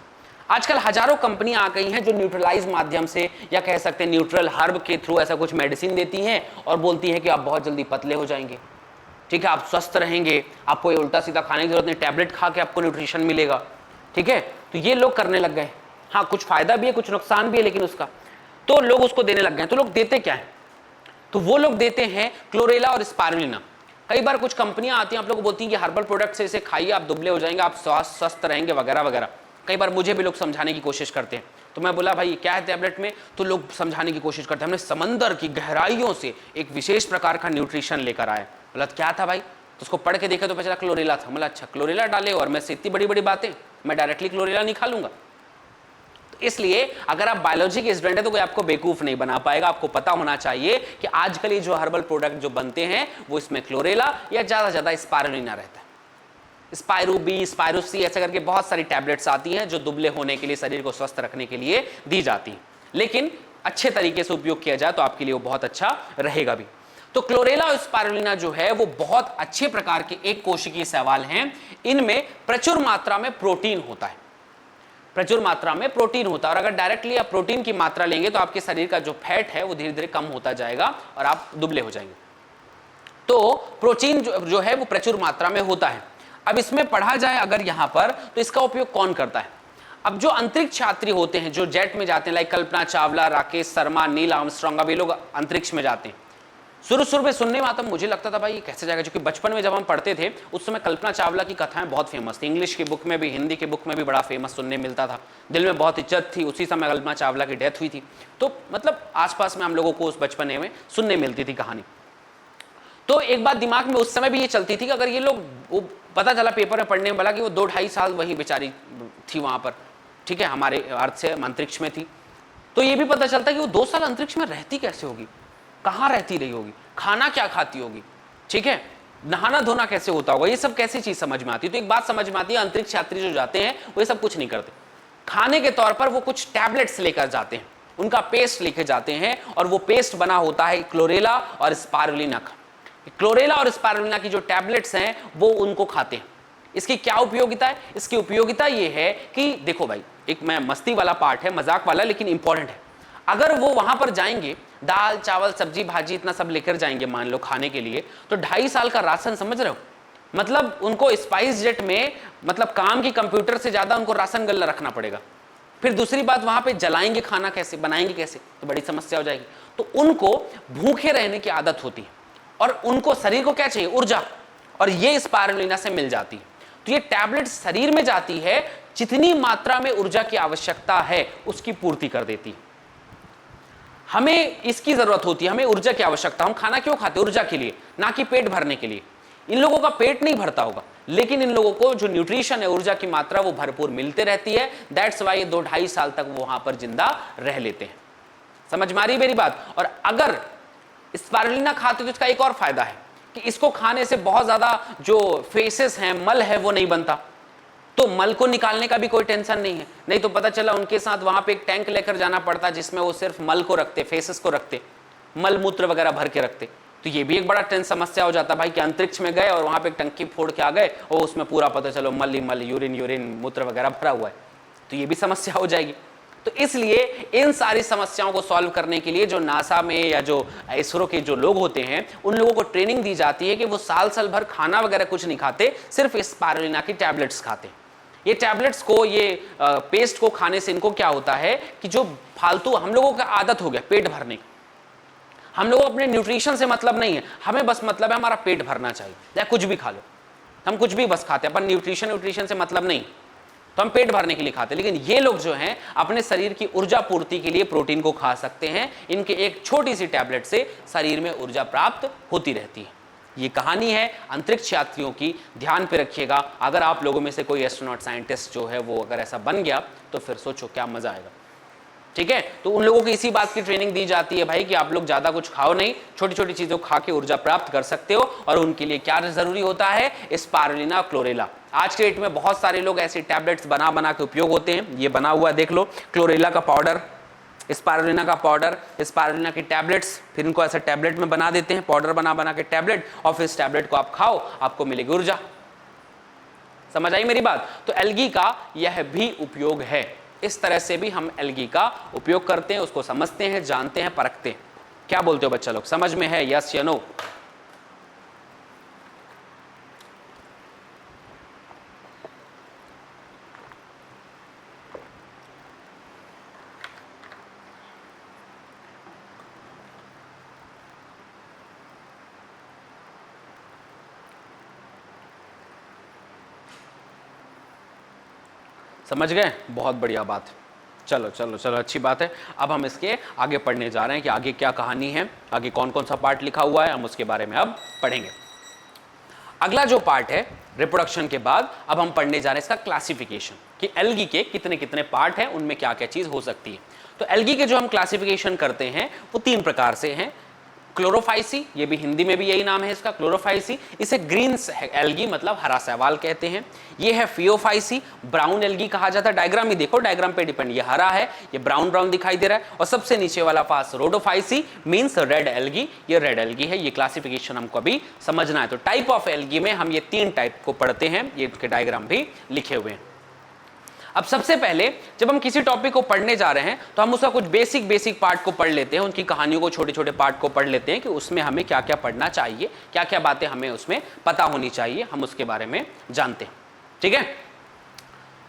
आजकल हजारों कंपनियां आ गई हैं जो न्यूट्रलाइज माध्यम से या कह सकते हैं न्यूट्रल हर्ब के थ्रू ऐसा कुछ मेडिसिन देती हैं और बोलती हैं कि आप बहुत जल्दी पतले हो जाएंगे, ठीक है, आप स्वस्थ रहेंगे, आपको ये उल्टा सीधा खाने की जरूरत नहीं, टैबलेट खा के आपको न्यूट्रिशन मिलेगा। ठीक है, तो ये लोग करने लग गए। हाँ, कुछ फायदा भी है, कुछ नुकसान भी है, लेकिन उसका तो लोग उसको देने लग गए। तो लोग देते क्या है, तो वो लोग देते हैं क्लोरेला और स्पायरुलिना। कई बार कुछ कंपनियां आती हैं, आप लोग को बोलती हैं कि हर्बल प्रोडक्ट से इसे खाइए, आप दुबले हो जाएंगे, आप स्वस्थ रहेंगे वगैरह वगैरह। कई बार मुझे भी लोग समझाने की कोशिश करते हैं, तो मैं बोला भाई क्या है टैबलेट में, तो लोग समझाने की कोशिश करते हैं हमने समंदर की गहराइयों से एक विशेष प्रकार का न्यूट्रिशन लेकर आए। बोला क्या था भाई, तो उसको पढ़ के देखा तो पता चला क्लोरेला था। बोला अच्छा क्लोरेला डाले और मैं से इतनी बड़ी बड़ी बातें, मैं डायरेक्टली क्लोरेला नहीं खा लूंगा। इसलिए अगर आप बायोलॉजी के स्टूडेंट है तो कोई आपको बेवकूफ नहीं बना पाएगा। आपको पता होना चाहिए कि आजकल ये जो हर्बल प्रोडक्ट जो बनते हैं वो इसमें क्लोरेला या ज्यादा स्पायरुलिना रहता है। स्पायरू बी, स्पायरू सी, ऐसे करके बहुत सारी टैबलेट्स आती हैं जो दुबले होने के लिए, शरीर को स्वस्थ रखने के लिए दी जाती हैं, लेकिन अच्छे तरीके से उपयोग किया जाए तो आपके लिए वो बहुत अच्छा रहेगा भी। तो क्लोरेला और स्पायरुलिना जो है वो बहुत अच्छे प्रकार के एक कोशिकीय शैवाल हैं। इनमें प्रचुर मात्रा में प्रोटीन होता है, प्रचुर मात्रा में प्रोटीन होता है, और अगर डायरेक्टली आप प्रोटीन की मात्रा लेंगे तो आपके शरीर का जो फैट है वो धीरे धीरे कम होता जाएगा और आप दुबले हो जाएंगे। तो प्रोटीन जो है वो प्रचुर मात्रा में होता है। अब इसमें पढ़ा जाए अगर यहां पर, तो इसका उपयोग कौन करता है। अब जो अंतरिक्ष यात्री होते हैं, जो जेट में जाते हैं, like Kalpana Chawla, Rakesh Sharma, Neil Armstrong, अब ये लोग अंतरिक्ष में जाते हैं। शुरू में सुनने में आता मुझे लगता था भाई ये कैसे जाएगा, क्योंकि बचपन में जब हम पढ़ते थे उस समय कल्पना चावला की कथाएं बहुत फेमस थी, इंग्लिश की बुक में भी, हिंदी की बुक में भी बड़ा फेमस सुनने मिलता था, दिल में बहुत इज्जत थी। उसी समय कल्पना चावला की डेथ हुई थी, तो मतलब आसपास में हम लोगों को उस बचपने में सुनने मिलती थी कहानी। तो एक बात दिमाग में उस समय भी ये चलती थी कि अगर ये लोग, वो पता चला पेपर में पढ़ने में बोला कि वो 2-2.5 साल वही बेचारी थी वहां पर, ठीक है, हमारे अर्थ से अंतरिक्ष में थी, तो ये भी पता चलता कि वो 2 साल अंतरिक्ष में रहती कैसे होगी, कहाँ रहती रही होगी, खाना क्या खाती होगी, ठीक है, नहाना धोना कैसे होता होगा, ये सब कैसी चीज समझ में आती है। तो एक बात समझ में आती है, अंतरिक्ष यात्री जो जाते हैं वो ये सब कुछ नहीं करते, खाने के तौर पर वो कुछ टैबलेट्स लेकर जाते हैं, उनका पेस्ट लेके जाते हैं, और वो पेस्ट बना होता है क्लोरेला और स्पायरुलिना का। क्लोरेला और स्पायरुलिना की जो टैबलेट्स हैं वो उनको खाते हैं। इसकी क्या उपयोगिता है, इसकी उपयोगिता ये है कि देखो भाई, एक मैं मस्ती वाला पार्ट है, मजाक वाला, लेकिन इंपॉर्टेंट है। अगर वो वहां पर जाएंगे, दाल चावल सब्जी भाजी इतना सब लेकर जाएंगे मान लो खाने के लिए, तो 2.5 साल का राशन, समझ रहे हो, मतलब उनको स्पाइस जेट में, मतलब काम की कंप्यूटर से ज्यादा उनको राशन गल्ला रखना पड़ेगा। फिर दूसरी बात, वहां पे जलाएंगे खाना कैसे, बनाएंगे कैसे, तो बड़ी समस्या हो जाएगी। तो उनको भूखे रहने की आदत होती है, और उनको शरीर को क्या चाहिए, ऊर्जा, और ये स्पायरुलिना से मिल जाती है। तो ये टैबलेट शरीर में जाती है, जितनी मात्रा में ऊर्जा की आवश्यकता है उसकी पूर्ति कर देती है। हमें इसकी जरूरत होती है, हमें ऊर्जा की आवश्यकता। हम खाना क्यों खाते हैं? ऊर्जा के लिए, ना कि पेट भरने के लिए। इन लोगों का पेट नहीं भरता होगा, लेकिन इन लोगों को जो न्यूट्रिशन है, ऊर्जा की मात्रा, वो भरपूर मिलते रहती है। दैट्स वाई 2-2.5 साल तक वो वहां पर जिंदा रह लेते हैं। समझ में आ रही मेरी बात? और अगर स्पारुलिना खाते तो इसका एक और फायदा है कि इसको खाने से बहुत ज्यादा जो फेसेस हैं, मल है, वो नहीं बनता। तो मल को निकालने का भी कोई टेंशन नहीं है। नहीं तो पता चला उनके साथ वहां पे एक टैंक लेकर जाना पड़ता जिसमें वो सिर्फ मल को रखते, फेसेस को रखते, मल मूत्र वगैरह भर के रखते। तो ये भी एक बड़ा समस्या हो जाता भाई कि अंतरिक्ष में गए और वहां पे एक टंकी फोड़ के आ गए और उसमें पूरा पता चलो मल ही मल, यूरिन मूत्र वगैरह भरा हुआ है, तो ये भी समस्या हो जाएगी। तो इसलिए इन सारी समस्याओं को सॉल्व करने के लिए जो नासा में या जो इसरो के जो लोग होते हैं, उन लोगों को ट्रेनिंग दी जाती है कि वो साल भर खाना वगैरह कुछ नहीं खाते, सिर्फ स्पारुलिना की टैबलेट्स खाते। ये टैबलेट्स को, ये पेस्ट को खाने से इनको क्या होता है कि जो फालतू हम लोगों का आदत हो गया पेट भरने की, हम लोगों को अपने न्यूट्रिशन से मतलब नहीं है, हमें बस मतलब है हमारा पेट भरना चाहिए, या कुछ भी खा लो, हम कुछ भी बस खाते हैं, अपन न्यूट्रिशन से मतलब नहीं, तो हम पेट भरने के लिए खाते हैं। लेकिन ये लोग जो हैं अपने शरीर की ऊर्जा पूर्ति के लिए प्रोटीन को खा सकते हैं। इनके एक छोटी सी टैबलेट से शरीर में ऊर्जा प्राप्त होती रहती है। ये कहानी है अंतरिक्ष यात्रियों की, ध्यान पे रखिएगा। अगर आप लोगों में से कोई एस्ट्रोनॉट साइंटिस्ट जो है वो अगर ऐसा बन गया तो फिर सोचो क्या मजा आएगा। ठीक है, तो उन लोगों को इसी बात की ट्रेनिंग दी जाती है भाई कि आप लोग ज्यादा कुछ खाओ नहीं, छोटी छोटी चीजों खा के ऊर्जा प्राप्त कर सकते हो। और उनके लिए क्या जरूरी होता है? स्पारुलिना, क्लोरेला। आज के डेट में बहुत सारे लोग ऐसी टैबलेट्स बना के उपयोग होते हैं। ये बना हुआ देख लो, क्लोरेला का पाउडर, स्पारुलिना का पाउडर, स्पारुलिना की टैबलेट्स, फिर इनको ऐसे टैबलेट में बना देते हैं, पाउडर बना के टैबलेट, और फिर इस टैबलेट को आप खाओ, आपको मिलेगी ऊर्जा। समझ आई मेरी बात? तो एल्गी का यह भी उपयोग है। इस तरह से भी हम एल्गी का उपयोग करते हैं, उसको समझते हैं, जानते हैं, परखते हैं। क्या बोलते हो बच्चा लोग, समझ में है? यस या नो? समझ गए? बहुत बढ़िया बात। चलो चलो चलो, अच्छी बात है। अब हम इसके आगे पढ़ने जा रहे हैं कि आगे क्या कहानी है, आगे कौन कौन सा पार्ट लिखा हुआ है, हम उसके बारे में अब पढ़ेंगे। अगला जो पार्ट है रिप्रोडक्शन के बाद, अब हम पढ़ने जा रहे हैं इसका क्लासिफिकेशन, कि एल्गी के कितने कितने पार्ट हैं, उनमें क्या क्या चीज हो सकती है। तो एल्गी के जो हम क्लासिफिकेशन करते हैं वो 3 प्रकार से हैं। क्लोरोफाइसी, ये भी हिंदी में भी यही नाम है इसका, क्लोरोफाइसी। इसे ग्रीन एल्गी मतलब हरा शैवाल कहते हैं। ये है फियोफाइसी, ब्राउन एल्गी कहा जाता है। डायग्राम ही देखो, डायग्राम पे डिपेंड, ये हरा है, ये ब्राउन ब्राउन दिखाई दे रहा है। और सबसे नीचे वाला पास रोडोफाइसी मींस रेड एल्गी, ये रेड एल्गी है। ये क्लासिफिकेशन हमको अभी समझना है। तो टाइप ऑफ एल्गी में हम ये 3 टाइप को पढ़ते हैं, ये इसके डायग्राम भी लिखे हुए हैं। अब सबसे पहले जब हम किसी टॉपिक को पढ़ने जा रहे हैं तो हम उसका कुछ बेसिक पार्ट को पढ़ लेते हैं, उनकी कहानियों को, छोटे छोटे पार्ट को पढ़ लेते हैं कि उसमें हमें क्या क्या पढ़ना चाहिए, क्या क्या बातें हमें उसमें पता होनी चाहिए, हम उसके बारे में जानते हैं। ठीक है,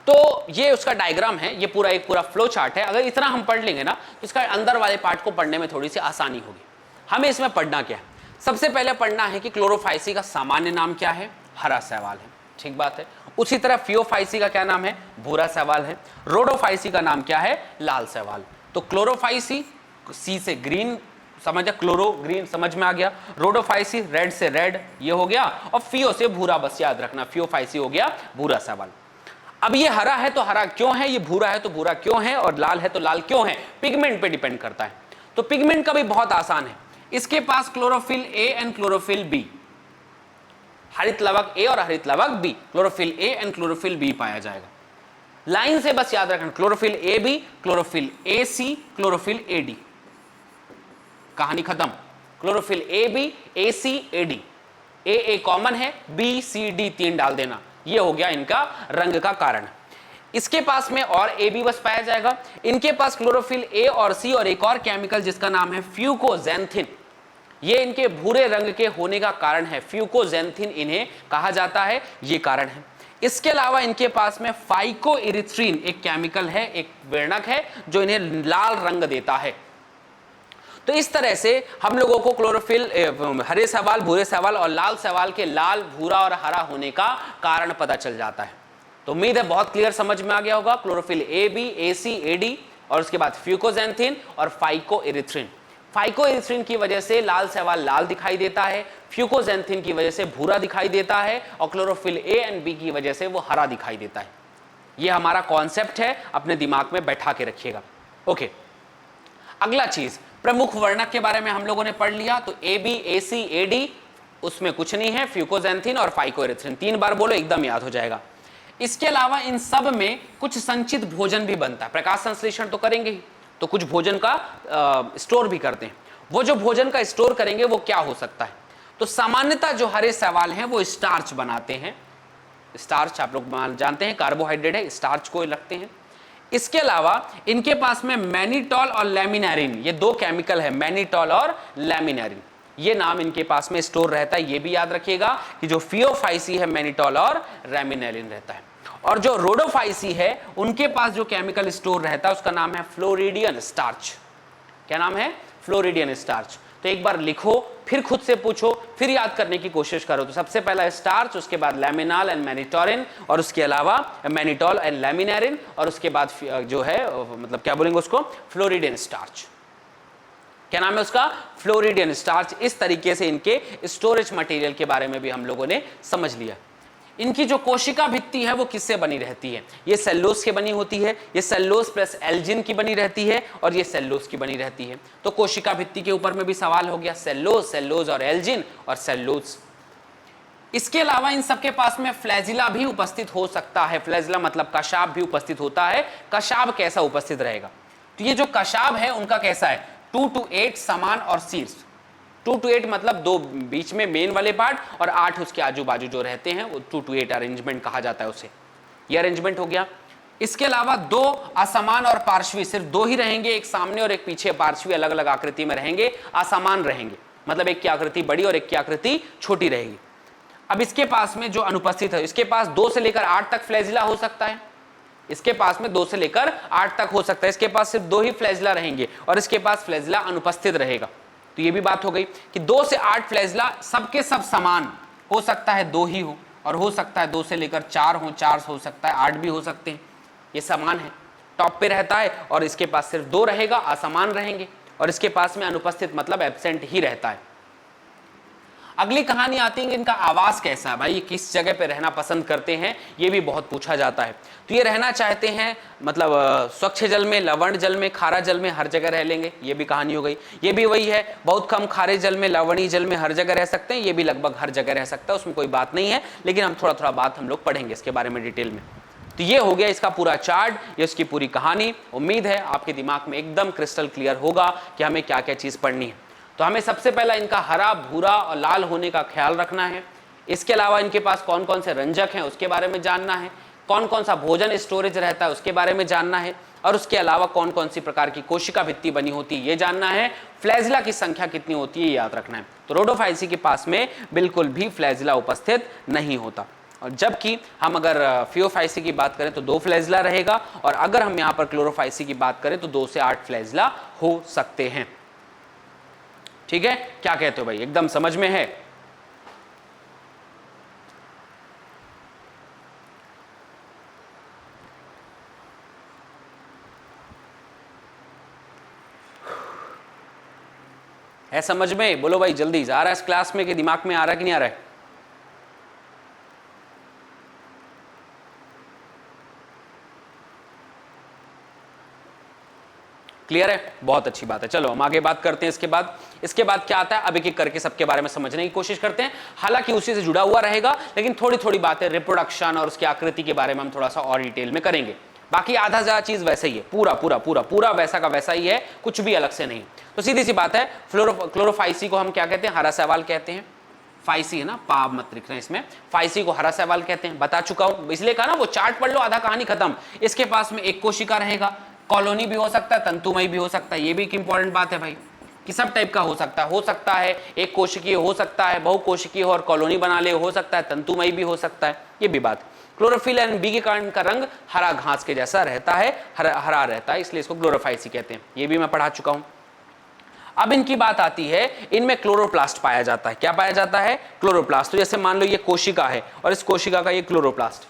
तो ये उसका डायग्राम है, ये पूरा एक पूरा फ्लो चार्ट है। अगर इतना हम पढ़ लेंगे ना तो इसका अंदर वाले पार्ट को पढ़ने में थोड़ी सी आसानी होगी। हमें इसमें पढ़ना क्या है? सबसे पहले पढ़ना है कि क्लोरोफाइसी का सामान्य नाम क्या है? हरा शैवाल है। ठीक बात है। उसी तरह फियोफाइसी का क्या नाम है? भूरा शैवाल है। रोडोफाइसी का नाम क्या है? लाल शैवाल। तो क्लोरोफाइसी, सी से ग्रीन समझ, क्लोरो ग्रीन समझ में आ गया। रोडोफाइसी रेड से रेड, ये हो गया। और फियो से भूरा, बस याद रखना, फियोफाइसी हो गया भूरा शैवाल। अब ये हरा है तो हरा क्यों है, ये भूरा है तो भूरा क्यों है, और लाल है तो लाल क्यों है? पिगमेंट पे डिपेंड करता है। तो पिगमेंट का भी बहुत आसान है, इसके पास chlorophyll A and chlorophyll B, हरित लवक ए और हरित लवक B, chlorophyll A and chlorophyll B पाया जाएगा। लाइन से बस याद रखना, chlorophyll A B, chlorophyll A C, chlorophyll A D, कहानी खत्म। Chlorophyll A B, A C, A D, A common है, बी सी डी 3 डाल देना, ये हो गया इनका रंग का कारण। इसके पास में और ए बी बस पाया जाएगा। इनके पास क्लोरोफिल ए और सी और एक और केमिकल जिसका नाम है फ्यूकोजेंथिन, ये इनके भूरे रंग के होने का कारण है। फ्यूकोजेंथिन इन्हें कहा जाता है, ये कारण है। इसके अलावा इनके पास में फाइकोइरिथ्रिन एक केमिकल है, एक वर्णक है जो इन्हें लाल रंग देता है। तो इस तरह से हम लोगों को क्लोरोफिल हरे शैवाल, भूरे शैवाल और लाल शैवाल के लाल, भूरा और हरा होने का कारण पता चल जाता है। तो उम्मीद है बहुत क्लियर समझ में आ गया होगा। Chlorophyll A B, A C, A d और उसके बाद फ्यूकोजेंथिन और फाइकोइरिथ्रिन। फाइकोइरिथ्रिन की वजह से लाल शैवाल लाल दिखाई देता है, फ्यूकोजेंथिन की वजह से भूरा दिखाई देता है और क्लोरोफिल ए एंड बी की वजह से वो हरा दिखाई देता है। ये हमारा कॉन्सेप्ट है, अपने दिमाग में बैठा के रखिएगा। ओके, अगला चीज प्रमुख वर्णक के बारे में हम लोगों ने पढ़ लिया। तो A B, A C, A D, उसमें कुछ नहीं है, फ्यूकोजेंथिन और फाइकोइरिथ्रिन। 3 बार बोलो, एकदम याद हो जाएगा। इसके अलावा इन सब में कुछ संचित भोजन भी बनता है। प्रकाश संश्लेषण तो करेंगे ही, तो कुछ भोजन का स्टोर भी करते हैं। वो जो भोजन का स्टोर करेंगे वो क्या हो सकता है? तो सामान्यतः जो हरे शैवाल हैं वो स्टार्च बनाते हैं। स्टार्च आप लोग जानते हैं, कार्बोहाइड्रेट है, स्टार्च को रखते हैं। इसके अलावा इनके पास में मैनिटॉल और लैमिनारिन, ये 2 केमिकल है, मैनिटॉल और लैमिनारिन, ये नाम इनके पास में स्टोर रहता है। ये भी याद रखिएगा कि जो फियोफाइसी है मैनिटॉल और लैमिनारिन रहता है। और जो रोडोफाइसी है उनके पास जो केमिकल स्टोर रहता है उसका नाम है फ्लोरिडियन स्टार्च। क्या नाम है? Floridean starch. तो एक बार लिखो, फिर खुद से पूछो, फिर याद करने की कोशिश करो। तो सबसे पहला स्टार्च, उसके बाद लैमिनाल एंड मैनिटोरिन और उसके अलावा मैनिटॉल एंड लैमिनारिन और उसके बाद जो है मतलब क्या बोलेंगे उसको, फ्लोरिडियन स्टार्च। क्या नाम है उसका? Floridean starch. इस तरीके से इनके स्टोरेज मटेरियल के बारे में भी हम लोगों ने समझ लिया। इनकी जो कोशिका भित्ति है वो किससे बनी रहती है? ये सेल्लोज से बनी होती है, ये सेल्लोज प्लस एल्जिन की बनी रहती है और ये सेल्लोज की बनी रहती है। तो कोशिका भित्ति के ऊपर में भी सवाल हो गया, सेल्लोज, सेल्लोज और एल्जिन और सेल्लोज। इसके अलावा इन सबके पास में फ्लैजिला भी उपस्थित हो सकता है। फ्लैजिला मतलब कशाब भी उपस्थित होता है। कशाब कैसा उपस्थित रहेगा? तो ये जो कशाब है उनका कैसा है? 2 to 8 समान और शीर्ष। 2 to 8 मतलब 2 बीच में मेन वाले पार्ट और 8 उसके आजू बाजू जो रहते हैं वो 2 to 8 अरेंजमेंट कहा जाता है उसे। ये अरेंजमेंट हो गया। इसके अलावा 2 असमान और पार्श्वी, सिर्फ 2 ही रहेंगे, एक सामने और एक पीछे। पार्श्वी अलग अलग आकृति में रहेंगे, असमान रहेंगे, मतलब एक की आकृति बड़ी और एक की आकृति छोटी रहेगी। अब इसके पास में जो अनुपस्थित है, इसके पास 2 से लेकर 8 तक फ्लैजिला हो सकता है। इसके पास में 2 से लेकर 8 तक हो सकता है। इसके पास सिर्फ 2 ही फ्लैजिला रहेंगे और इसके पास फ्लैजिला अनुपस्थित रहेगा। तो ये भी बात हो गई कि 2 से 8 फ्लैजिला सबके सब समान हो सकता है, 2 ही हो, और हो सकता है 2 से लेकर 4 हो, 4 हो सकता है, 8 भी हो सकते हैं। ये समान है, टॉप पे रहता है और इसके पास सिर्फ 2 रहेगा, असमान रहेंगे, और इसके पास में अनुपस्थित मतलब एब्सेंट ही रहता है। अगली कहानी आती है इनका आवास कैसा है, भाई ये किस जगह पे रहना पसंद करते हैं, ये भी बहुत पूछा जाता है। तो ये रहना चाहते हैं मतलब स्वच्छ जल में, लवण जल में, खारा जल में, हर जगह रह लेंगे, ये भी कहानी हो गई। ये भी वही है, बहुत कम खारे जल में, लवणीय जल में हर जगह रह सकते हैं, ये भी लगभग हर जगह रह सकता है, उसमें कोई बात नहीं है, लेकिन हम थोड़ा थोड़ा बात हम लोग पढ़ेंगे इसके बारे में डिटेल में। तो ये हो गया इसका पूरा चार्ट, ये इसकी पूरी कहानी। उम्मीद है आपके दिमाग में एकदम क्रिस्टल क्लियर होगा कि हमें क्या क्या चीज़ पढ़नी है। तो हमें सबसे पहला इनका हरा, भूरा और लाल होने का ख्याल रखना है। इसके अलावा इनके पास कौन कौन से रंजक हैं उसके बारे में जानना है, कौन कौन सा भोजन स्टोरेज रहता है उसके बारे में जानना है, और उसके अलावा कौन कौन सी प्रकार की कोशिका भित्ति बनी होती है ये जानना है। फ्लैजिला की संख्या कितनी होती है याद रखना है। तो रोडोफाइसी के पास में बिल्कुल भी फ्लैजिला उपस्थित नहीं होता, और जबकि हम अगर फियोफाइसी की बात करें तो 2 फ्लैजिला रहेगा, और अगर हम यहाँ पर क्लोरोफाइसी की बात करें तो 2 से 8 फ्लैजिला हो सकते हैं। ठीक है, क्या कहते हो भाई, एकदम समझ में है? है समझ में? बोलो भाई जल्दी, आ रहा है इस क्लास में कि दिमाग में आ रहा है कि नहीं आ रहा है? क्लियर है? बहुत अच्छी बात है। चलो हम आगे बात करते हैं। इसके बाद क्या आता है, अब एक एक करके सबके बारे में समझने की कोशिश करते हैं। हालांकि उसी से जुड़ा हुआ रहेगा, लेकिन थोड़ी थोड़ी बातें रिप्रोडक्शन और उसकी आकृति के बारे में हम थोड़ा सा और डिटेल में करेंगे। बाकी आधा ज्यादा चीज वैसे ही है, पूरा पूरा पूरा पूरा वैसा का वैसा ही है, कुछ भी अलग से नहीं। तो सीधी सी बात है, क्लोरोफाइसी को हम क्या कहते हैं? हरा शैवाल कहते हैं। फाइसी है ना, पाव मत लिखना इसमें। फाइसी को हरा शैवाल कहते हैं, बता चुका हूं, इसलिए कहा ना वो चार्ट पढ़ लो, आधा कहानी खत्म। इसके पास में एक कोशिका रहेगा, कॉलोनी भी हो सकता है, तंतुमय भी हो सकता है। ये भी एक इंपॉर्टेंट बात है भाई कि सब टाइप का हो सकता है, एक कोशिकीय हो सकता है, बहुकोशिकीय और कॉलोनी बना ले, हो सकता है तंतुमय भी हो सकता है, ये भी बात। क्लोरोफिल एंड बी के कारण का रंग हरा घास के जैसा रहता है, हरा रहता है, इसलिए इसको क्लोरोफाइसी कहते हैं, ये भी मैं पढ़ा चुका हूं। अब इनकी बात आती है, इनमें क्लोरोप्लास्ट पाया जाता है। क्या पाया जाता है? क्लोरोप्लास्ट। तो जैसे मान लो ये कोशिका है और इस कोशिका का ये क्लोरोप्लास्ट,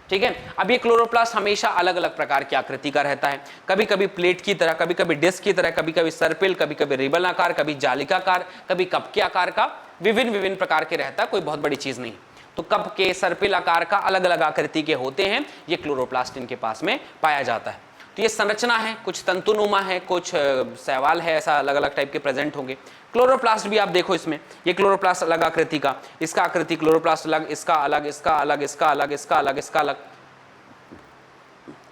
ठीक है। अब ये क्लोरोप्लास्ट हमेशा अलग अलग प्रकार की आकृति का रहता है, कभी कभी प्लेट की तरह, कभी कभी डिस्क की तरह, कभी कभी सर्पिल, कभी कभी रिबन आकार, कभी जालिकाकार, कभी कप के आकार का, विभिन्न विभिन्न प्रकार के रहता है, कोई बहुत बड़ी चीज नहीं। तो कप के, सर्पिल आकार का अलग अलग आकृति के होते हैं, ये क्लोरोप्लास्ट इनके पास में पाया जाता है। तो ये संरचना है, कुछ तंतुनुमा है, कुछ शैवाल है, ऐसा अलग अलग टाइप के प्रेजेंट होंगे। क्लोरोप्लास्ट भी आप देखो, इसमें ये क्लोरोप्लास्ट अलग आकृति का, इसका आकृति क्लोरोप्लास्ट अलग, इसका अलग, इसका अलग, इसका अलग, इसका अलग, इसका अलग,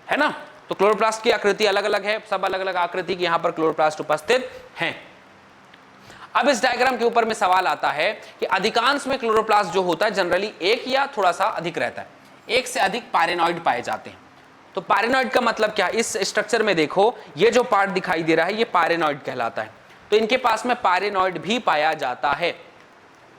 है ना। तो क्लोरोप्लास्ट की आकृति अलग अलग है, सब अलग अलग आकृति की यहां पर क्लोरोप्लास्ट उपस्थित हैं। अब इस डायग्राम के ऊपर में सवाल आता है कि अधिकांश में क्लोरोप्लास्ट जो होता है जनरली एक या थोड़ा सा अधिक रहता है, एक से अधिक पारेनॉइड पाए जाते हैं। तो पारेनॉइड का मतलब क्या? इस स्ट्रक्चर में देखो, ये जो पार्ट दिखाई दे रहा है ये पारेनॉइड कहलाता है। तो इनके पास में पारेनॉइड भी पाया जाता है।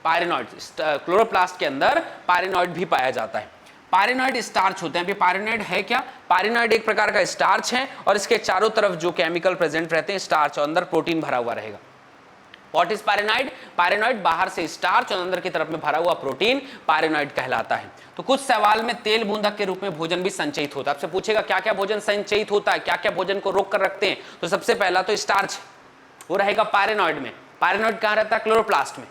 पारेनॉइड, क्लोरोप्लास्ट के अंदर पारेनॉइड भी पाया जाता है। पारेनॉइड स्टार्च होते हैं। अभी पारेनॉइड है क्या? पारेनॉइड एक प्रकार का स्टार्च है और इसके चारों तरफ जो केमिकल प्रेजेंट रहते हैं स्टार्च, और अंदर प्रोटीन भरा हुआ रहेगा। What is पारेनॉइड? पारेनॉइड बाहर से स्टार्च और अंदर की तरफ में भरा हुआ प्रोटीन पारेनॉइड कहलाता है। तो कुछ सवाल में तेल बूंदक के रूप में भोजन भी संचयित होता है। आपसे पूछेगा क्या क्या भोजन संचयित होता है, क्या क्या भोजन को रोक कर रखते हैं। तो सबसे पहला तो स्टार्च, वो रहेगा पारेनॉइड में। पारेनॉइड कहां रहता है? क्लोरोप्लास्ट में,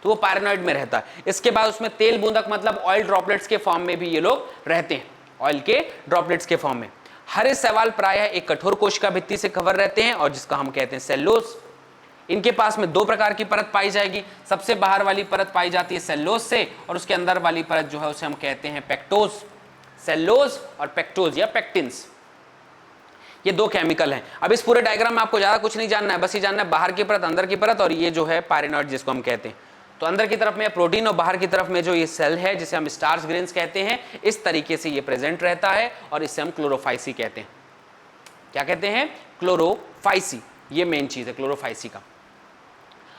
तो वो पारेनॉइड में रहता है। इसके बाद उसमें तेल बूंदक मतलब ऑयल ड्रॉपलेट्स के फॉर्म में भी ये लोग रहते हैं, ऑयल के ड्रॉपलेट्स के फॉर्म में। हरे शैवाल प्रायः एक कठोर कोशिका भित्ति से कवर रहते हैं और जिसका हम कहते हैं सेल्यूलोज। इनके पास में दो प्रकार की परत पाई जाएगी। सबसे बाहर वाली परत पाई जाती है सेल्यूलोज से, और उसके अंदर वाली परत जो है उसे हम कहते हैं पेक्टोज। सेल्यूलोज और पेक्टोज या पेक्टिन्स, ये दो केमिकल हैं। अब इस पूरे डायग्राम में आपको ज्यादा कुछ नहीं जानना है, बस ये जानना है बाहर की परत, अंदर की परत, और ये जो है पारेनॉइड जिसको हम कहते हैं। तो अंदर की तरफ में प्रोटीन और बाहर की तरफ में जो ये सेल है जिसे हम स्टार्च ग्रेन्स कहते हैं, इस तरीके से ये प्रेजेंट रहता है और इसे हम क्लोरोफाइसी कहते हैं। क्या कहते हैं? क्लोरोफाइसी। ये मेन चीज है क्लोरोफाइसी का।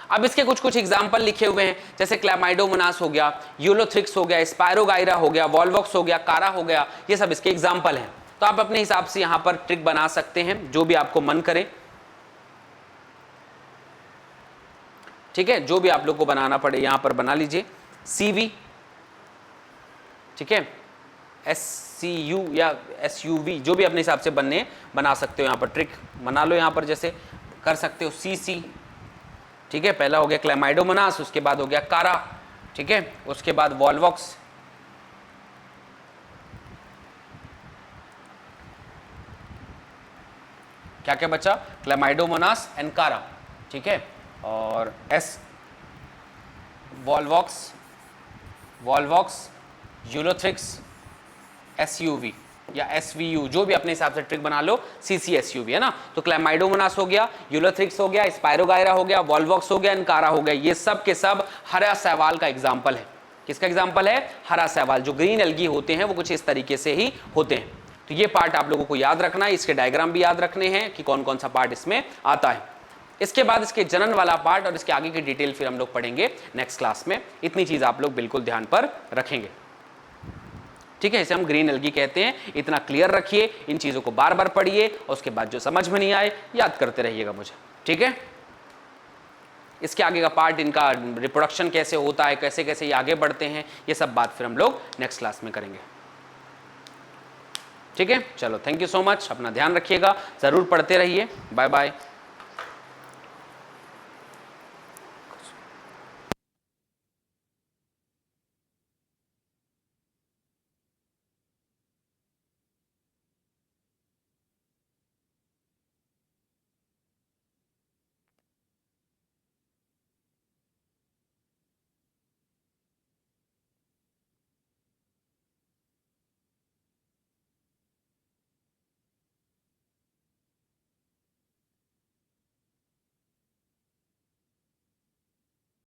अब इसके कुछ कुछ एग्जाम्पल लिखे हुए हैं, जैसे क्लैमाइडोमोनास हो गया, यूलोथ्रिक्स हो गया, स्पायरोगाइरा हो गया, वॉल्वॉक्स हो गया, कारा हो गया, ये सब इसके एग्जाम्पल हैं। तो आप अपने हिसाब से यहां पर ट्रिक बना सकते हैं, जो भी आपको मन करे, ठीक है। जो भी आप लोग को बनाना पड़े यहां पर बना लीजिए। CV, ठीक है, SCU या SUV, जो भी अपने हिसाब से बना सकते हो। यहां पर ट्रिक बना लो, यहां पर जैसे कर सकते हो CC, ठीक है। पहला हो गया क्लैमाइडोमोनास, उसके बाद हो गया कारा, ठीक है, उसके बाद वॉल्वॉक्स, क्या क्या बचा? क्लैमाइडोमोनास एंड कारा, ठीक है, और वॉल्वॉक्स, यूलोथ्रिक्स, SUV या SVU, जो भी अपने हिसाब से ट्रिक बना लो। CC SUV है ना। तो क्लैमाइडोमोनास हो गया, यूलोथ्रिक्स हो गया, स्पायरोगाइरा हो गया, वॉल्वॉक्स हो गया, एनकारा हो गया, ये सब के सब हरा शैवाल का एग्जाम्पल है। किसका एग्जाम्पल है? हरा शैवाल। जो ग्रीन एल्गी होते हैं वो कुछ इस तरीके से ही होते हैं। तो ये पार्ट आप लोगों को याद रखना है, इसके डायग्राम भी याद रखने हैं कि कौन कौन सा पार्ट इसमें आता है। इसके बाद इसके जनन वाला पार्ट और इसके आगे की डिटेल फिर हम लोग पढ़ेंगे नेक्स्ट क्लास में। इतनी चीज आप लोग बिल्कुल ध्यान पर रखेंगे, ठीक है। इसे हम ग्रीन एल्गी कहते हैं। इतना क्लियर रखिए, इन चीजों को बार बार पढ़िए और उसके बाद जो समझ में नहीं आए याद करते रहिएगा मुझे, ठीक है। इसके आगे का पार्ट, इनका रिप्रोडक्शन कैसे होता है, कैसे कैसे ये आगे बढ़ते हैं, ये सब बात फिर हम लोग नेक्स्ट क्लास में करेंगे, ठीक है। चलो, थैंक यू सो मच, अपना ध्यान रखिएगा, जरूर पढ़ते रहिए। Bye bye.